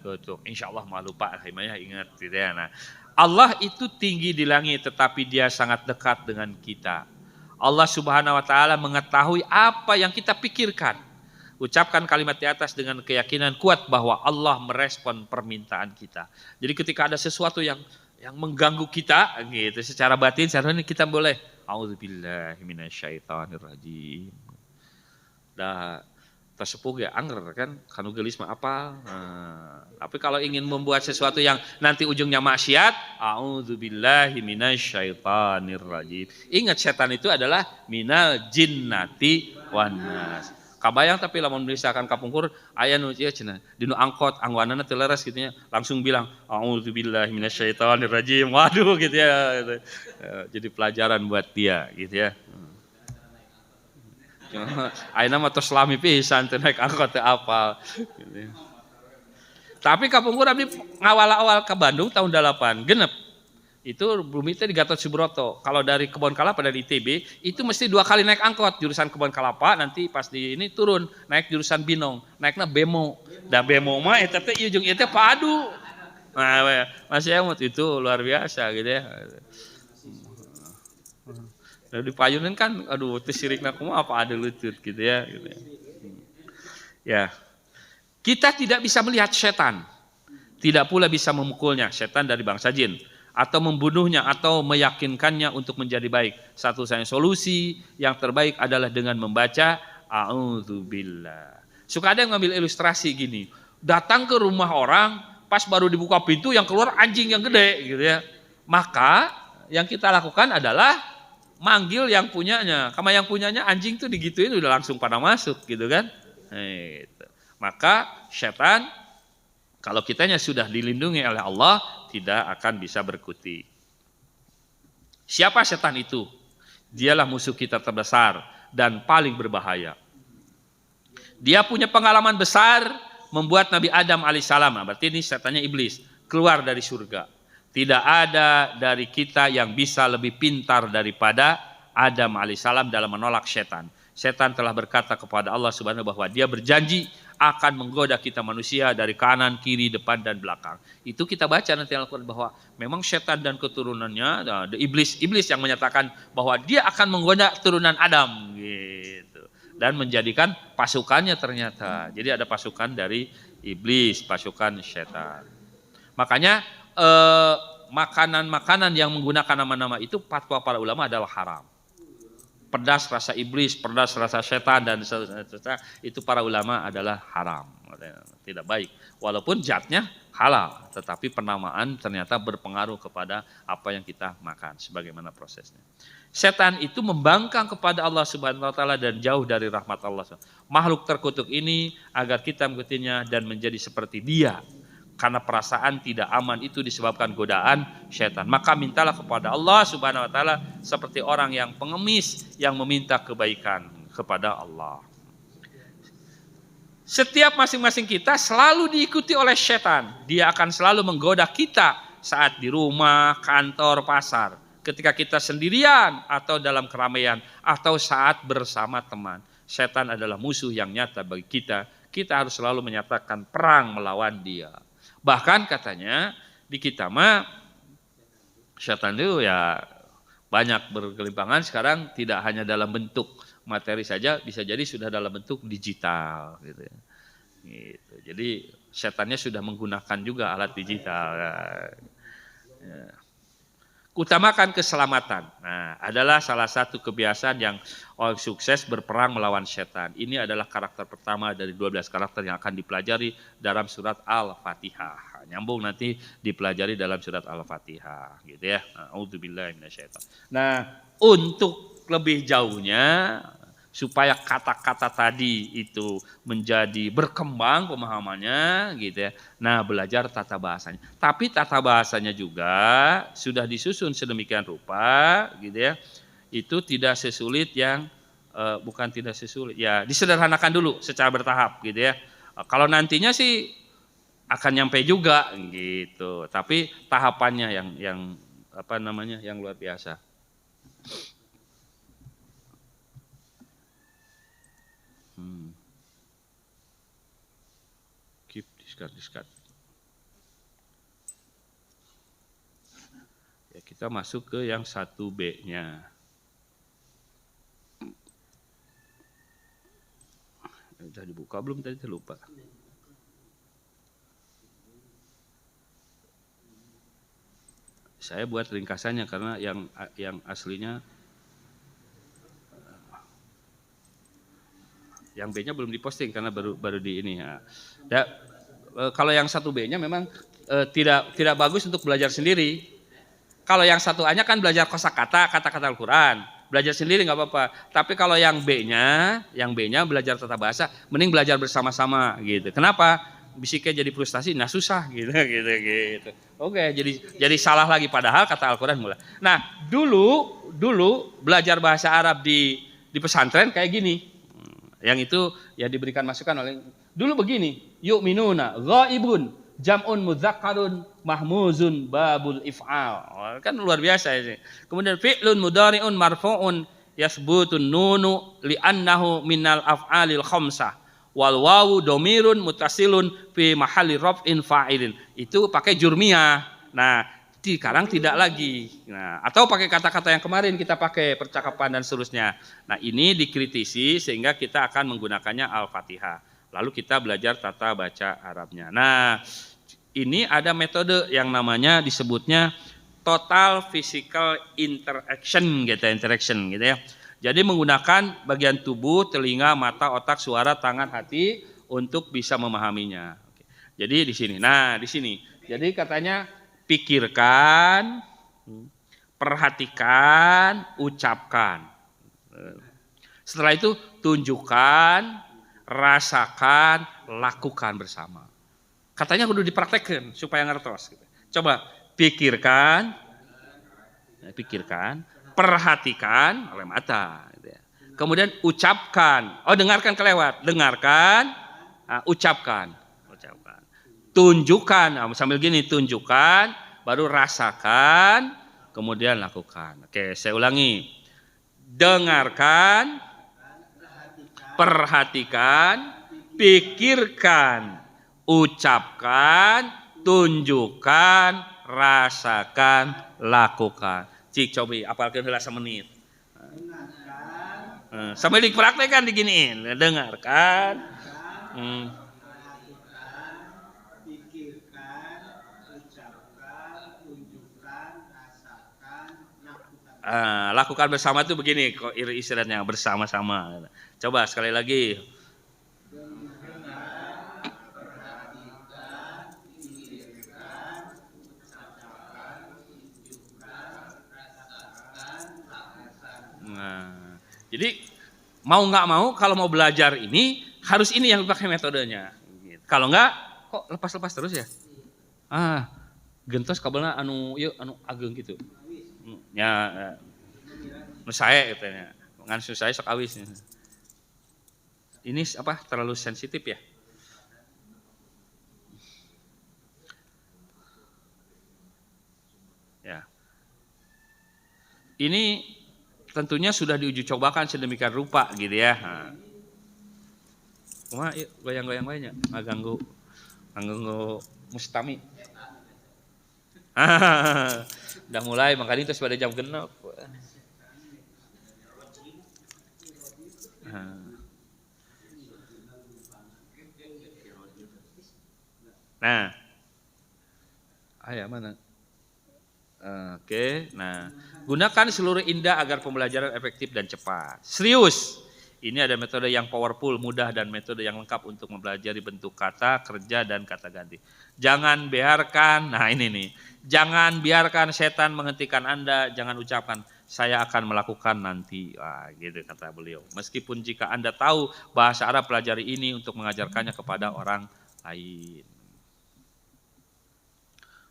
Betul. Insya Allah mau lupa, akhirnya ingat gitu ya. Nah, Allah itu tinggi di langit, tetapi Dia sangat dekat dengan kita. Allah Subhanahu Wa Taala mengetahui apa yang kita pikirkan. Ucapkan kalimat di atas dengan keyakinan kuat bahwa Allah merespon permintaan kita. Jadi ketika ada sesuatu yang mengganggu kita, gitu, secara batin, secara ini kita boleh. A'udzubillahi minasyaitonirrajim. Dah. Tersepuh ya anger kan, kanu gelis mah apa. Tapi kalau ingin membuat sesuatu yang nanti ujungnya maksiat, a'udzubillahi minasyaitonirrajim. Ingat setan itu adalah minal jinnati wan nas. Kabayang tapi lamun misalkan kapungkur aya nu ieu cenah dinu angkot angguanana teu leres gitu nya, langsung bilang a'udzubillahi minasyaitonirrajim. Waduh gitu ya. Jadi pelajaran buat dia gitu ya. Ayeuna mah tos lami pisan teh naik angkot teh apal. Tapi kapungkur abdi ngawal-awal ke Bandung tahun 8 genep. Itu bumi teh di Gatot Subroto. Kalau dari Kebon Kelapa dari ITB itu mesti 2 kali naik angkot, jurusan Kebon Kelapa, nanti pas di ini turun naik jurusan Binong, naiknya Bemo. Da Bemo mah eta teh ujung ieu teh padu. Nah, Mas Yamut itu luar biasa gitu ya. Di payunan kan, aduh, tesirikna kumaha apa ada lutut gitu ya. Gitu ya. Ya, kita tidak bisa melihat setan, tidak pula bisa memukulnya, setan dari bangsa jin, atau membunuhnya, atau meyakinkannya untuk menjadi baik. Satu-satunya solusi yang terbaik adalah dengan membaca A'udzubillah. Suka ada yang ngambil ilustrasi gini, datang ke rumah orang, pas baru dibuka pintu yang keluar anjing yang gede gitu ya. Maka yang kita lakukan adalah manggil yang punyanya. Karena yang punyanya anjing tuh digituin udah langsung pada masuk gitu kan. Gitu. Maka setan kalau kitanya sudah dilindungi oleh Allah tidak akan bisa berkutik. Siapa setan itu? Dialah musuh kita terbesar dan paling berbahaya. Dia punya pengalaman besar membuat Nabi Adam alaihissalam, berarti ini setannya iblis, keluar dari surga. Tidak ada dari kita yang bisa lebih pintar daripada Adam alaihissalam dalam menolak setan. Setan telah berkata kepada Allah Subhanahu bahwa dia berjanji akan menggoda kita manusia dari kanan, kiri, depan, dan belakang. Itu kita baca nanti Al-Quran bahwa memang setan dan keturunannya, iblis yang menyatakan bahwa dia akan menggoda turunan Adam, gitu. Dan menjadikan pasukannya ternyata. Jadi ada pasukan dari iblis, pasukan setan. Makanya makanan-makanan yang menggunakan nama-nama itu fatwa para ulama adalah haram. Pedas rasa iblis, pedas rasa setan dan seterusnya itu para ulama adalah haram, tidak baik. Walaupun zatnya halal, tetapi penamaan ternyata berpengaruh kepada apa yang kita makan, sebagaimana prosesnya. Setan itu membangkang kepada Allah Subhanahu wa taala dan jauh dari rahmat Allah. Makhluk terkutuk ini agar kita mengikutinya dan menjadi seperti dia. Karena perasaan tidak aman itu disebabkan godaan syaitan. Maka mintalah kepada Allah Subhanahu wa taala seperti orang yang pengemis yang meminta kebaikan kepada Allah. Setiap masing-masing kita selalu diikuti oleh syaitan. Dia akan selalu menggoda kita saat di rumah, kantor, pasar, ketika kita sendirian atau dalam keramaian atau saat bersama teman. Syaitan adalah musuh yang nyata bagi kita. Kita harus selalu menyatakan perang melawan dia. Bahkan katanya di kita mah syaitan itu ya banyak berkelimpangan sekarang, tidak hanya dalam bentuk materi saja, bisa jadi sudah dalam bentuk digital gitu ya. Gitu. Jadi setannya sudah menggunakan juga alat digital. Ya. Utamakan keselamatan. Nah, adalah salah satu kebiasaan yang orang sukses berperang melawan setan. Ini adalah karakter pertama dari 12 karakter yang akan dipelajari dalam surat Al-Fatihah. Nyambung nanti dipelajari dalam surat Al-Fatihah, gitu ya. A'udzubillahi minasyaitonir. Nah, untuk lebih jauhnya supaya kata-kata tadi itu menjadi berkembang pemahamannya gitu ya. Nah, belajar tata bahasanya. Tapi tata bahasanya juga sudah disusun sedemikian rupa gitu ya. Itu tidak sesulit yang bukan tidak sesulit. Ya, disederhanakan dulu secara bertahap gitu ya. Kalau nantinya sih akan nyampe juga gitu. Tapi tahapannya yang apa namanya? Yang luar biasa. Keep discard. Ya, kita masuk ke yang 1B-nya. Sudah dibuka belum tadi, saya lupa. Saya buat ringkasannya karena yang aslinya yang B-nya belum diposting karena baru di ini ya. Kalau yang 1B-nya memang tidak bagus untuk belajar sendiri. Kalau yang 1A-nya kan belajar kosakata, kata-kata Al-Qur'an. Belajar sendiri nggak apa-apa. Tapi kalau yang B-nya belajar tata bahasa, mending belajar bersama-sama gitu. Kenapa? Bisiknya jadi frustasi, nah susah gitu. Oke, jadi salah lagi padahal kata Al-Qur'an mulai. Nah, dulu belajar bahasa Arab di pesantren kayak gini. Yang itu ya diberikan masukan oleh dulu begini, yu'minuna ghaibun jam'un mudzakkarun mahmuzun babul if'al. Kan luar biasa ini. Kemudian fi'lun mudhari'un marfu'un yasbutun nunu li'annahu minal af'alil khamsah wal wawu domirun mutasilun fi mahalli raf'in fa'ilin. Itu pakai jurmiyah. Nah, sekarang tidak lagi. Nah, atau pakai kata-kata yang kemarin kita pakai percakapan dan seterusnya. Nah, ini dikritisi sehingga kita akan menggunakannya Al-Fatihah. Lalu kita belajar tata baca Arabnya. Nah, ini ada metode yang namanya disebutnya total physical interaction gitu ya. Jadi menggunakan bagian tubuh, telinga, mata, otak, suara, tangan, hati untuk bisa memahaminya. Jadi di sini. Nah, di sini. Jadi katanya pikirkan, perhatikan, ucapkan. Setelah itu tunjukkan, rasakan, lakukan bersama. Katanya kudu dipraktekkan supaya ngertos. Coba pikirkan, perhatikan oleh mata. Kemudian ucapkan, dengarkan kelewat, dengarkan, ucapkan. Tunjukkan, sambil gini, tunjukkan, baru rasakan, kemudian lakukan. Oke, saya ulangi. Dengarkan, perhatikan, pikirkan, ucapkan, tunjukkan, rasakan, lakukan. Cik cobi apalkan heula semenit. Sampai dipraktekkan diginiin, dengarkan, lakukan bersama itu begini kok istilahnya bersama-sama. Coba sekali lagi. Nah, jadi mau nggak mau kalau mau belajar ini harus ini yang dipakai metodenya. Kalau nggak kok lepas-lepas terus ya? Gentos kabelnya anu ageng gitu. Ya, saya katanya, ngan saya sok awis. Ini apa terlalu sensitif ya? Ya. Ini tentunya sudah diuji cobakan sedemikian rupa gitu ya. Cuma goyang-goyang banyak, ganggu mustami. Udah mulai makanya terus pada jam genap. Nah, ayah mana? Oke, nah gunakan seluruh indah agar pembelajaran efektif dan cepat. Serius, ini ada metode yang powerful, mudah dan metode yang lengkap untuk mempelajari bentuk kata, kerja dan kata ganti. Jangan biarkan, nah ini nih, jangan biarkan setan menghentikan Anda, jangan ucapkan saya akan melakukan nanti. Wah, gitu kata beliau. Meskipun jika Anda tahu bahasa Arab, pelajari ini untuk mengajarkannya kepada orang lain.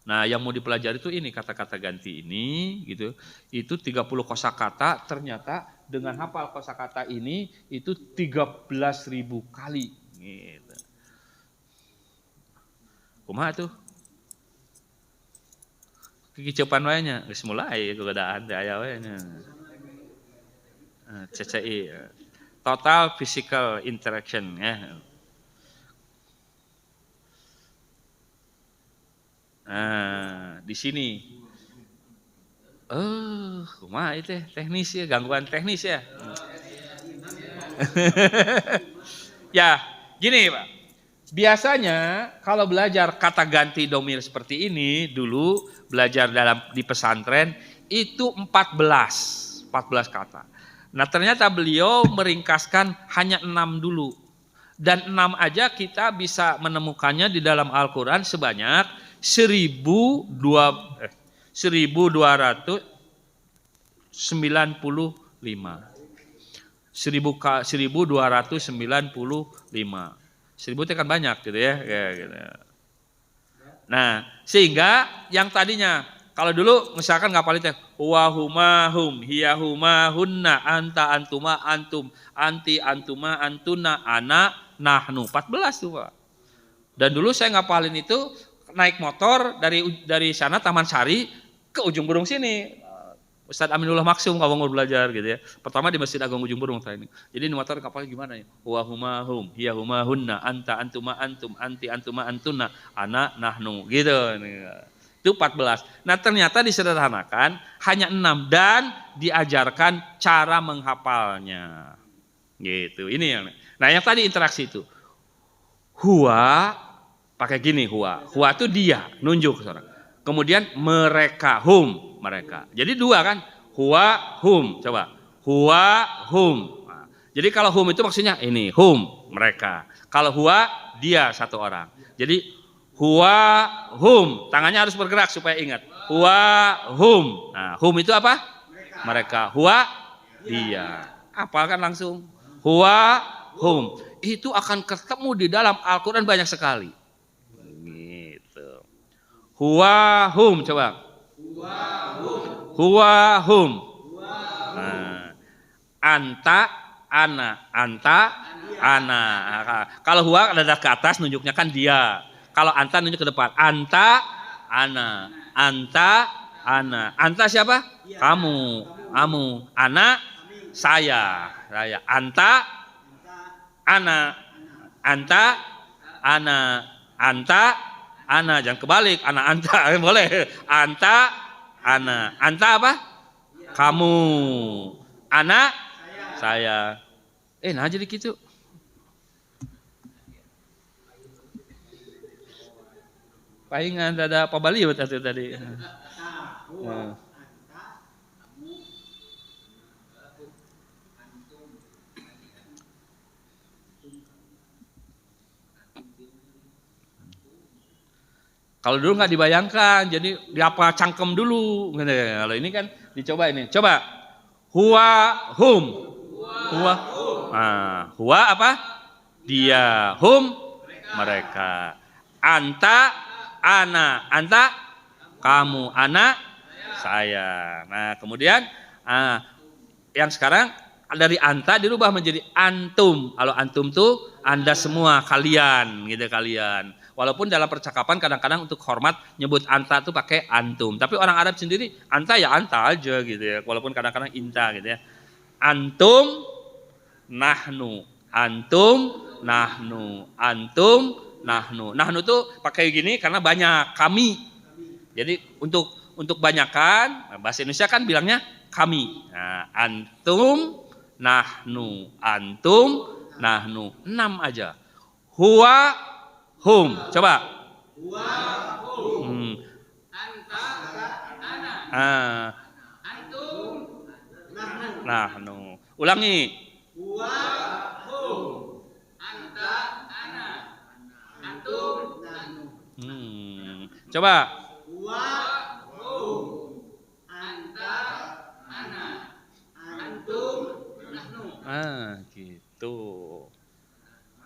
Nah, yang mau dipelajari itu ini kata-kata ganti ini gitu. Itu 30 kosakata, ternyata dengan hafal kosakata ini itu 13.000 kali gitu. Kumaha tuh? Kikicepan wae nya, geus mulai godaan teh aya wae nya. CCI. Total Physical Interaction ya. Nah, di sini. Kumaha itu teknis ya, gangguan teknis ya. Ya, gini Pak. Biasanya kalau belajar kata ganti domir seperti ini dulu belajar di pesantren itu 14 kata. Nah, ternyata beliau meringkaskan hanya 6 dulu. Dan 6 aja kita bisa menemukannya di dalam Al-Qur'an sebanyak 1295. 1295. 1000 itu kan banyak gitu ya. Gitu. Nah, sehingga yang tadinya kalau dulu misalkan ngapalin teh wa huma hum hiya huma hunna anta antuma antum anti antuma antuna ana nahnu 14 tuh Pak. Dan dulu saya ngapalin itu naik motor dari sana Taman Sari ke ujung burung sini. Ustadz Aminullah Maksum kalau mau belajar gitu ya. Pertama di Masjid Agung Ujung Burung training. Jadi di motor kapalnya gimana ya? Wa huma hum, hiya huma hunna, anta antuma antum, anti antuma antuna, ana nahnu gitu. Itu 14. Nah, ternyata disederhanakan hanya 6 dan diajarkan cara menghafalnya. Gitu. Ini yang. Nah, yang tadi interaksi itu. Huwa pakai gini huwa. Huwa itu dia, nunjuk seorang. Kemudian mereka, hum, mereka. Jadi 2 kan? Huwa, hum. Coba. Huwa, hum. Nah, jadi kalau hum itu maksudnya ini, hum, mereka. Kalau huwa, dia satu orang. Jadi huwa, hum. Tangannya harus bergerak supaya ingat. Huwa, hum. Nah, hum itu apa? Mereka. Huwa, dia. Hafalkan langsung. Huwa, hum. Itu akan ketemu di dalam Al-Quran banyak sekali. Huwa hum coba. Huwa hum. Nah, anta ana, anta ana. Kalau huwa ada ke atas nunjuknya kan dia. Kalau anta nunjuk ke depan. Anta ana, anta ana. Anta siapa? Kamu. Ana saya. Anta ana, anta, ana, anta, ana. Jangan kebalik, ana, anta. Boleh. Anta, ana. Anta apa? Kamu. Ana, saya. Nah jadi gitu. Palingan ada apa Bali tadi. Nah. Kalau dulu nggak dibayangkan, jadi diapa cangkem dulu. Kalau ini kan dicoba ini. Coba. Huwa hum. Huwa. Nah, huwa apa? Dia. Hum mereka. Anta, ana. Anta, kamu. Ana, saya. Nah, kemudian yang sekarang dari anta dirubah menjadi antum. Kalau antum tuh Anda semua, kalian, gitu kalian. Walaupun dalam percakapan kadang-kadang untuk hormat nyebut anta tuh pakai antum. Tapi orang Arab sendiri anta ya anta aja gitu ya. Walaupun kadang-kadang inta gitu ya. Antum, nahnu. Antum, nahnu. Antum, nahnu. Nahnu tuh pakai gini karena banyak, kami. Jadi untuk banyakan, bahasa Indonesia kan bilangnya kami. Nah, antum, nahnu. Antum, nahnu. 6 aja. Huwa, hum. Coba. Huwa, hum. Anta, ana. Antum, nahnu. Ulangi. Huwa, hum. Anta, ana. Antum, nahnu. Coba. Huwa, hum. Anta, ana. Antum, nahnu. Gitu.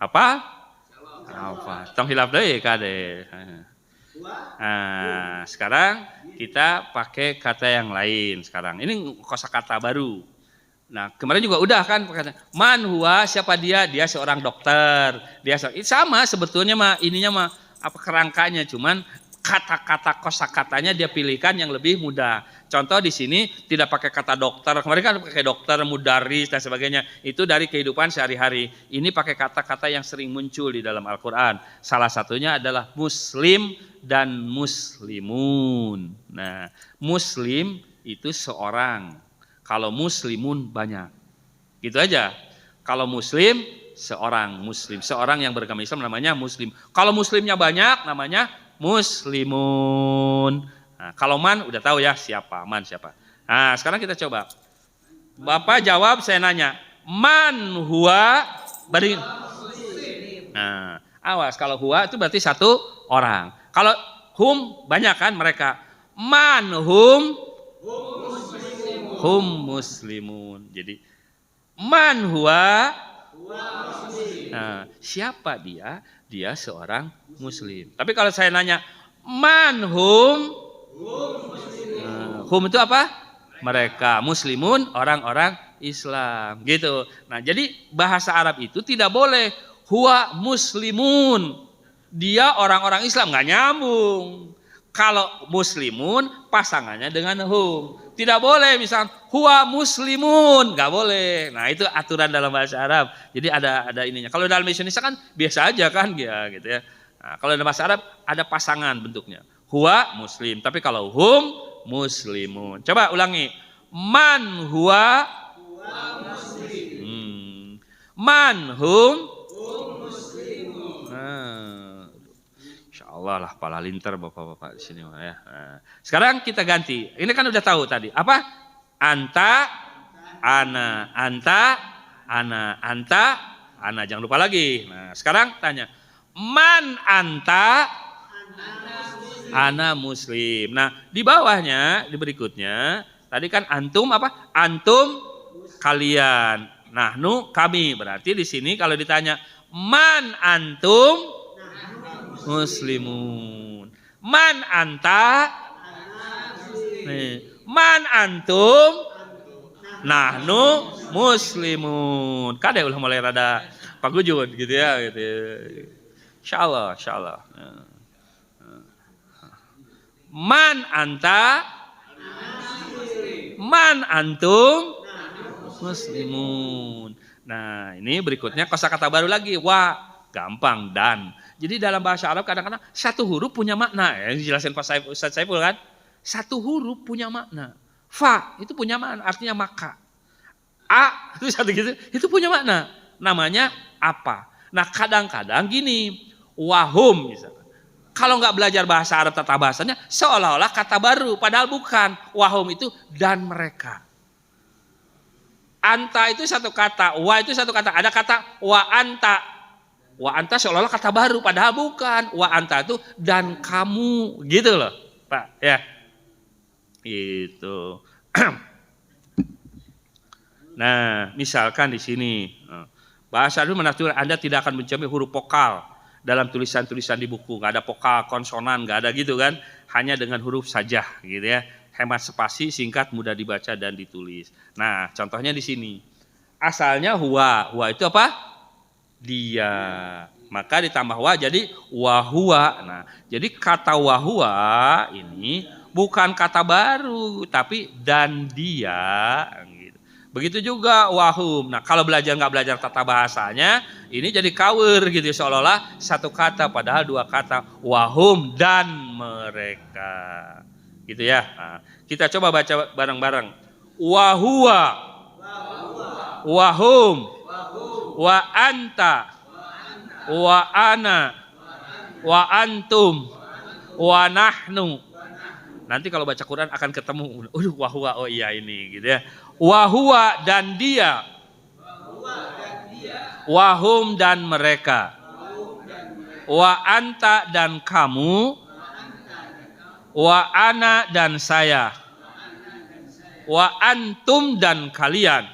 Apa? Tong hilaf deui kade. Nah, sekarang kita pakai kata yang lain sekarang. Ini kosakata baru. Nah, kemarin juga udah kan kata man huwa, siapa dia? Dia seorang dokter. Dia sama sebetulnya mah ininya mah apa kerangkanya, cuman kata-kata kosakatanya dia pilihkan yang lebih mudah. Contoh di sini tidak pakai kata dokter. Kemarin kan pakai dokter, mudaris dan sebagainya. Itu dari kehidupan sehari-hari. Ini pakai kata-kata yang sering muncul di dalam Al-Qur'an. Salah satunya adalah muslim dan muslimun. Nah, muslim itu seorang. Kalau muslimun banyak. Gitu aja. Kalau muslim seorang muslim. Seorang yang beragama Islam namanya muslim. Kalau muslimnya banyak namanya muslimun. Nah, kalau man udah tahu ya siapa, man siapa. Nah, sekarang kita coba. Bapak jawab, saya nanya. Man huwa bari. Nah, awas kalau huwa itu berarti satu orang. Kalau hum banyak kan mereka. Man hum muslimun. Jadi man huwa nah, siapa dia? Dia seorang muslim. Tapi kalau saya nanya man hum hum itu apa? Mereka. Muslimun orang-orang Islam gitu. Nah, jadi bahasa Arab itu tidak boleh huwa muslimun. Dia orang-orang Islam, nggak nyambung. Kalau muslimun pasangannya dengan hum. Tidak boleh misal huwa muslimun, nggak boleh. Nah, itu aturan dalam bahasa Arab. Jadi ada ininya. Kalau dalam Indonesia kan biasa aja kan ya gitu ya. Nah, kalau dalam bahasa Arab ada pasangan bentuknya. Huwa muslim, tapi kalau hum muslimun. Coba ulangi. Man huwa muslim. Man hum muslimun. Insyaallah lah pala linter bapak-bapak di sini ya. Nah, sekarang kita ganti. Ini kan udah tahu tadi. Apa? Anta, ana, anta, ana, anta, ana. Jangan lupa lagi. Nah, sekarang tanya. Man anta? Ana muslim. Nah, di bawahnya, di berikutnya, tadi kan antum apa? Antum kalian. Nahnu kami. Berarti di sini kalau ditanya man antum muslimun. Man anta? Man antum? Nahnu muslimun. Kada ulah mulai rada pagujud gitu ya gitu. Insyaallah, insyaallah. Man anta? Man antum? Muslimun. Nah, ini berikutnya kosakata baru lagi. Wa, gampang, dan. Jadi dalam bahasa Arab kadang-kadang satu huruf punya makna. Ya, dijelasin Ustaz Saiful kan. Satu huruf punya makna. Fa itu punya makna, artinya maka. A itu satu gitu, itu punya makna. Namanya apa? Nah, kadang-kadang gini, wahum misalnya. Kalau nggak belajar bahasa Arab tata bahasanya, seolah-olah kata baru, padahal bukan. Wahum itu dan mereka. Anta itu satu kata, wa itu satu kata. Ada kata wa anta. Wa anta seolah-olah kata baru, padahal bukan. Wa anta itu dan kamu, gitu loh, Pak. Ya, itu. Nah, misalkan di sini bahasa Arab menafsirkan Anda tidak akan mencari huruf vokal dalam tulisan-tulisan di buku, nggak ada vokal, konsonan, nggak ada gitu kan, hanya dengan huruf saja, gitu ya. Hemat spasi, singkat, mudah dibaca dan ditulis. Nah, contohnya di sini, asalnya huwa, huwa itu apa? Dia. Maka ditambah wa jadi wahua. Nah, jadi kata wahua ini bukan kata baru, tapi dan dia. Begitu juga wahum. Nah, kalau nggak belajar tata bahasanya, ini jadi kawir gitu, seolah-olah satu kata padahal dua kata. Wahum dan mereka. Gitu ya. Nah, kita coba baca bareng-bareng. Wahua, wahum, wa anta, wa ana, wa antum, wa nahnu. Nanti kalau baca Quran akan ketemu, wahua, oh iya ini gitu ya. Wahua dan dia, wahum dan mereka, wa anta dan kamu, wa ana dan saya, wa antum dan kalian,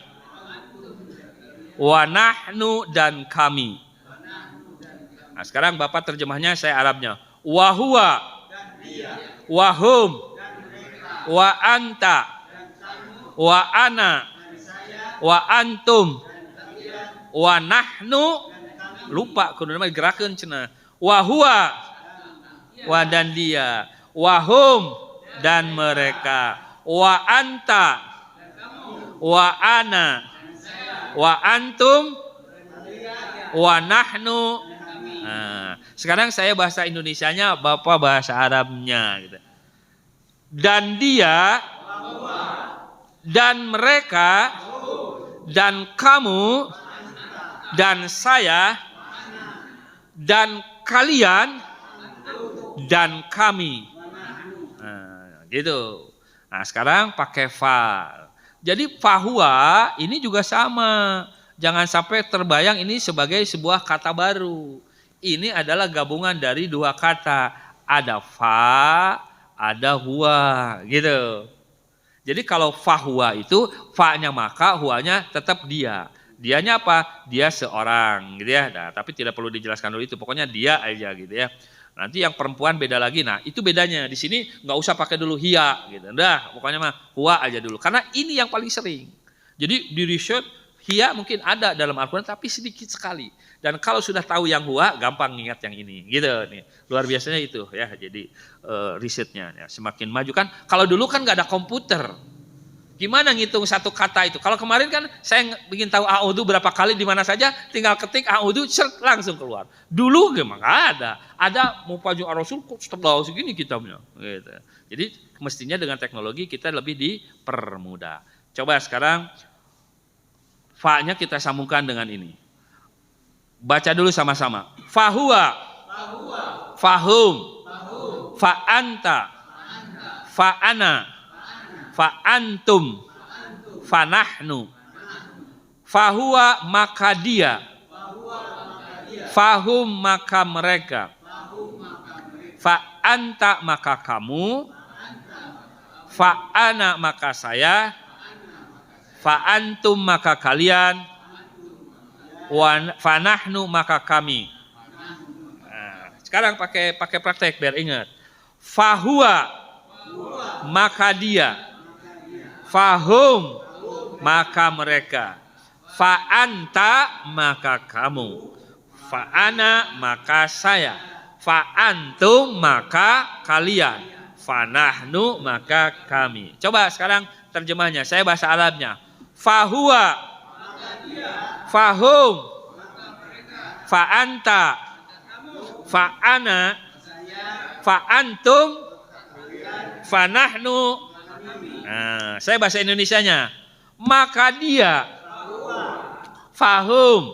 wa nahnu dan kami. Nah, sekarang Bapak terjemahnya, saya Arabnya. Wahua, wahum, wa anta, wa ana, wa antum, wa nahnu, lupa kudu nama gerakeun cenah. Wa huwa, wa dan dia, wa hum dan mereka, wa anta, wa ana, wa antum, wa nahnu. Nah, sekarang saya bahasa Indonesianya, Bapak bahasa Arabnya gitu. Dan dia, dan mereka, dan kamu, dan saya, dan kalian, dan kami. Nah, gitu. Nah, sekarang pakai fa. Jadi fahuwa ini juga sama. Jangan sampai terbayang ini sebagai sebuah kata baru. Ini adalah gabungan dari dua kata. Ada fa, ada huwa, gitu. Jadi kalau fahuwa itu, fa-nya maka, huwanya tetap dia. Dianya apa? Dia seorang, gitu ya. Nah, tapi tidak perlu dijelaskan dulu itu. Pokoknya dia aja, gitu ya. Nanti yang perempuan beda lagi. Nah, itu bedanya. Di sini nggak usah pakai dulu hia, gitu. Udah, pokoknya mah huwa aja dulu. Karena ini yang paling sering. Jadi di riset hia mungkin ada dalam Al-Quran, tapi sedikit sekali. Dan kalau sudah tahu yang huwa, gampang ingat yang ini, gitu nih. Luar biasanya itu ya. Jadi risetnya ya, semakin maju kan. Kalau dulu kan nggak ada komputer, gimana ngitung satu kata itu? Kalau kemarin kan saya ingin tahu a'udzu berapa kali di mana saja, tinggal ketik a'udzu langsung keluar. Dulu gimana? Nggak ada. Ada Mufaju ar-Rasul tebal segini kitabnya. Gitu. Jadi mestinya dengan teknologi kita lebih dipermudah. Coba sekarang fa-nya kita sambungkan dengan ini. Baca dulu sama-sama. Fahuwa, fahum, fa anta, fa ana, fa antum, fa nahnu. Fahuwa maka dia, fahum maka mereka, fa anta maka kamu, fa ana maka saya, fa antum maka kalian, fa nahnu maka kami. Nah, sekarang pakai praktek biar ingat. Fahuwa maka dia, fahum maka mereka, fa anta maka kamu, fa ana maka saya, fa antum maka kalian, fa nahnu maka kami. Coba sekarang terjemahnya, saya bahasa Arabnya. Fahuwa fahum, fa anta, fa ana, fa antum, fa nahnu. Nah, saya bahasa Indonesianya. Maka dia, fahum,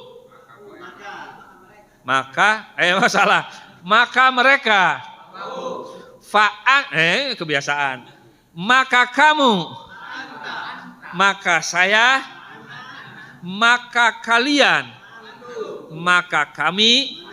maka masalah. Maka mereka, kebiasaan. Maka kamu, maka saya, maka kalian, maka kami.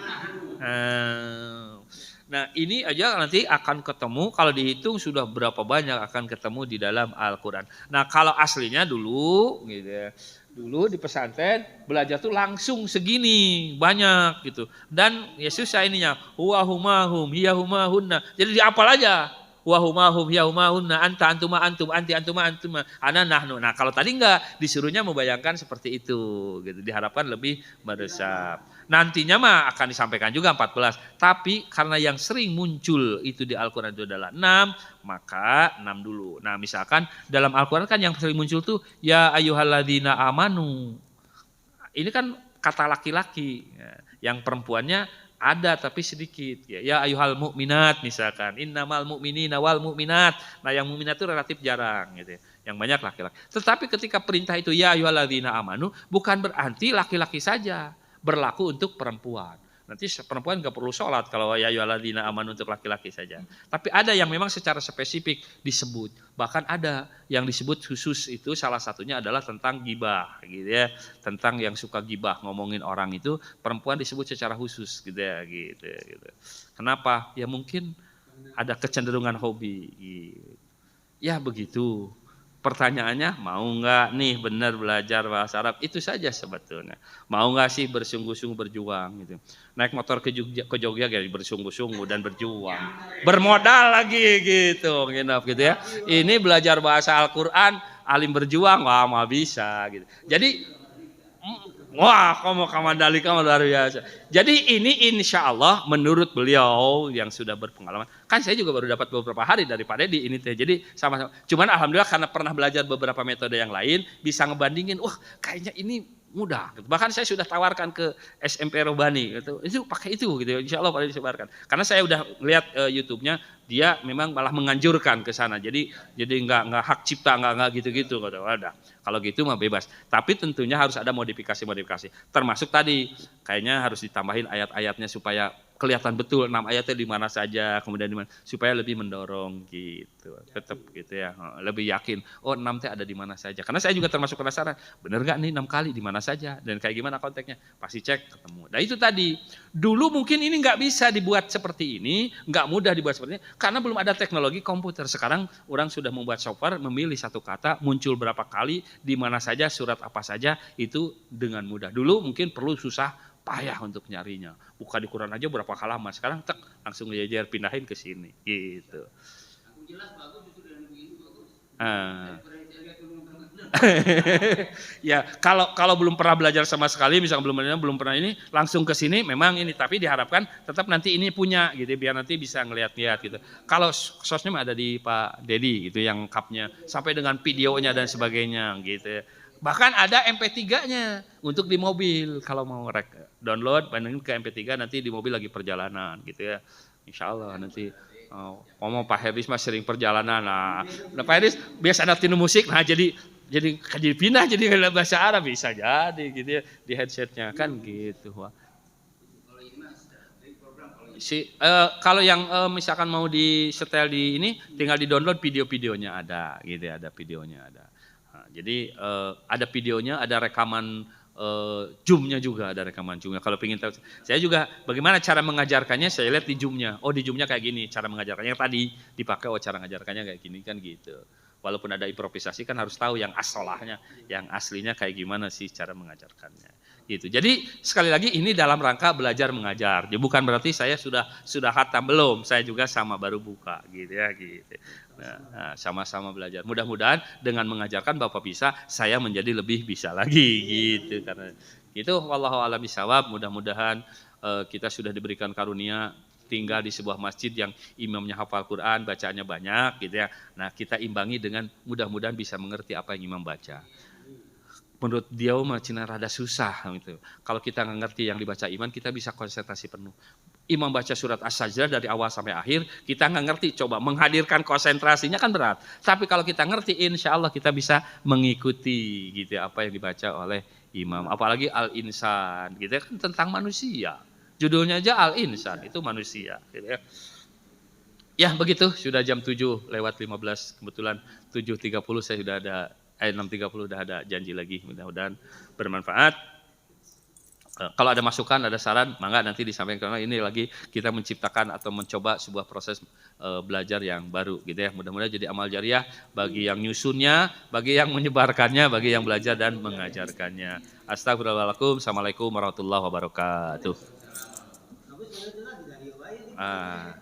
Nah ini aja nanti akan ketemu, kalau dihitung sudah berapa banyak akan ketemu di dalam Al-Quran. Nah kalau aslinya dulu gitu ya, dulu di pesantren belajar tuh langsung segini banyak gitu. Dan ya susah ininya, huwa humahum hiya humahunna. Jadi dihafal aja. Huwa humahum hiya humahunna anta antuma antum anti antuma antuma ana nahnu. Nah kalau tadi enggak, disuruhnya membayangkan seperti itu gitu. Diharapkan lebih meresap. Nantinya mah akan disampaikan juga 14. Tapi karena yang sering muncul itu di Al-Quran itu adalah 6, maka 6 dulu. Nah misalkan dalam Al-Quran kan yang sering muncul tuh ya ayyuhalladzina amanu. Ini kan kata laki-laki. Yang perempuannya ada tapi sedikit. Ya ayyuhal mu'minat misalkan. Innamal mu'minina wal mu'minat. Nah yang mu'minat itu relatif jarang gitu ya. Yang banyak laki-laki. Tetapi ketika perintah itu ya ayyuhalladzina amanu, bukan berarti laki-laki saja. Berlaku untuk perempuan. Nanti perempuan nggak perlu sholat kalau ya ayyuhalladzina amanu untuk laki-laki saja. Tapi ada yang memang secara spesifik disebut. Bahkan ada yang disebut khusus itu salah satunya adalah tentang gibah gitu ya. Tentang yang suka gibah ngomongin orang itu perempuan disebut secara khusus gitu ya gitu. Kenapa? Ya mungkin ada kecenderungan hobi. Gitu. Ya begitu. Pertanyaannya mau nggak nih benar belajar bahasa Arab, itu saja sebetulnya. Mau nggak sih bersungguh-sungguh berjuang gitu. Naik motor ke Jogja gitu, bersungguh-sungguh dan berjuang. Bermodal lagi gitu ya. Ini belajar bahasa Al-Quran, alim berjuang, wah mau bisa gitu. Jadi wah, kamu kamandali kamu luar biasa. Jadi ini insya Allah menurut beliau yang sudah berpengalaman. Kan saya juga baru dapat beberapa hari daripada di ini teh. Jadi sama-sama. Cuman alhamdulillah karena pernah belajar beberapa metode yang lain, bisa ngebandingin. Wah, kayaknya ini mudah. Bahkan saya sudah tawarkan ke SMP Robani. Itu pakai itu gitu. Insya Allah pada disebarkan. Karena saya udah lihat YouTube-nya, dia memang malah menganjurkan ke sana. Jadi nggak hak cipta, nggak gitu-gitu. Wadah. Kalau gitu mah bebas. Tapi tentunya harus ada modifikasi. Termasuk tadi kayaknya harus ditambahin ayat-ayatnya supaya kelihatan betul 6 ayatnya di mana saja, kemudian di mana supaya lebih mendorong gitu. Tetap gitu ya. Lebih yakin, oh 6 teh ada di mana saja. Karena saya juga termasuk penasaran, benar enggak nih 6 kali di mana saja dan kayak gimana konteksnya? Pasti cek ketemu. Nah, itu tadi. Dulu mungkin ini enggak bisa dibuat seperti ini, enggak mudah dibuat seperti ini karena belum ada teknologi komputer. Sekarang orang sudah membuat software, memilih satu kata, muncul berapa kali, di mana saja, surat apa saja, itu dengan mudah. Dulu mungkin perlu susah payah untuk nyarinya. Buka di Quran aja berapa halaman. Sekarang tek langsung jajar pindahin ke sini gitu. Jelas bagus itu dengan begini bagus. Ya, kalau belum pernah belajar sama sekali, misalnya belum pernah ini, langsung ke sini memang ini, tapi diharapkan tetap nanti ini punya gitu biar nanti bisa ngelihat-lihat gitu. Kalau sosnya ada di Pak Dedi gitu yang cupnya sampai dengan videonya dan sebagainya gitu. Bahkan ada MP3-nya untuk di mobil kalau mau download bandingin ke MP3 nanti di mobil lagi perjalanan gitu ya. Insya Allah nanti ngomong Pak Heris mah sering perjalanan. Nah Pak Heris biasa ada tinu musik, nah jadi pindah jadi bahasa Arab bisa jadi gitu ya di headsetnya kan gitu. Wah. Kalau yang misalkan mau di setel di ini tinggal di download video-videonya ada gitu ya, ada videonya ada. Jadi ada videonya, ada rekaman Zoom-nya juga, ada rekaman Zoom-nya. Kalau pengen tahu, saya juga bagaimana cara mengajarkannya, saya lihat di Zoom-nya. Oh di Zoom-nya kayak gini, cara mengajarkannya tadi dipakai, cara mengajarkannya kayak gini kan gitu. Walaupun ada improvisasi kan harus tahu yang asalahnya, yang aslinya kayak gimana sih cara mengajarkannya. Gitu. Jadi sekali lagi ini dalam rangka belajar mengajar. Jadi bukan berarti saya sudah khatam, belum. Saya juga sama baru buka gitu ya gitu. Nah, sama-sama belajar. Mudah-mudahan dengan mengajarkan Bapak bisa, saya menjadi lebih bisa lagi gitu. Karena itu wallahu a'lam bishawab. Mudah-mudahan kita sudah diberikan karunia tinggal di sebuah masjid yang imamnya hafal Quran, bacaannya banyak gitu ya. Nah, kita imbangi dengan mudah-mudahan bisa mengerti apa yang imam baca. menurut dia mah cina rada susah gitu. Kalau kita nggak ngerti yang dibaca imam, kita bisa konsentrasi penuh. Imam baca surat As-Sajdah dari awal sampai akhir, kita nggak ngerti, coba menghadirkan konsentrasinya kan berat. Tapi kalau kita ngerti, insya Allah kita bisa mengikuti gitu apa yang dibaca oleh imam. Apalagi Al-Insan, gitu kan tentang manusia. Judulnya aja Al-Insan, itu manusia. Gitu ya. Ya begitu, sudah jam 7 lewat 15, kebetulan 7.30 saya sudah ada, 6.30 sudah ada janji lagi, mudah-mudahan bermanfaat. Kalau ada masukan, ada saran, mangga nanti disampaikan. Karena ini lagi kita menciptakan atau mencoba sebuah proses belajar yang baru gitu ya. Mudah-mudahan jadi amal jariah bagi yang nyusunnya, bagi yang menyebarkannya, bagi yang belajar dan mengajarkannya. Astagfirullahaladzim. Assalamualaikum warahmatullahi wabarakatuh. Ah.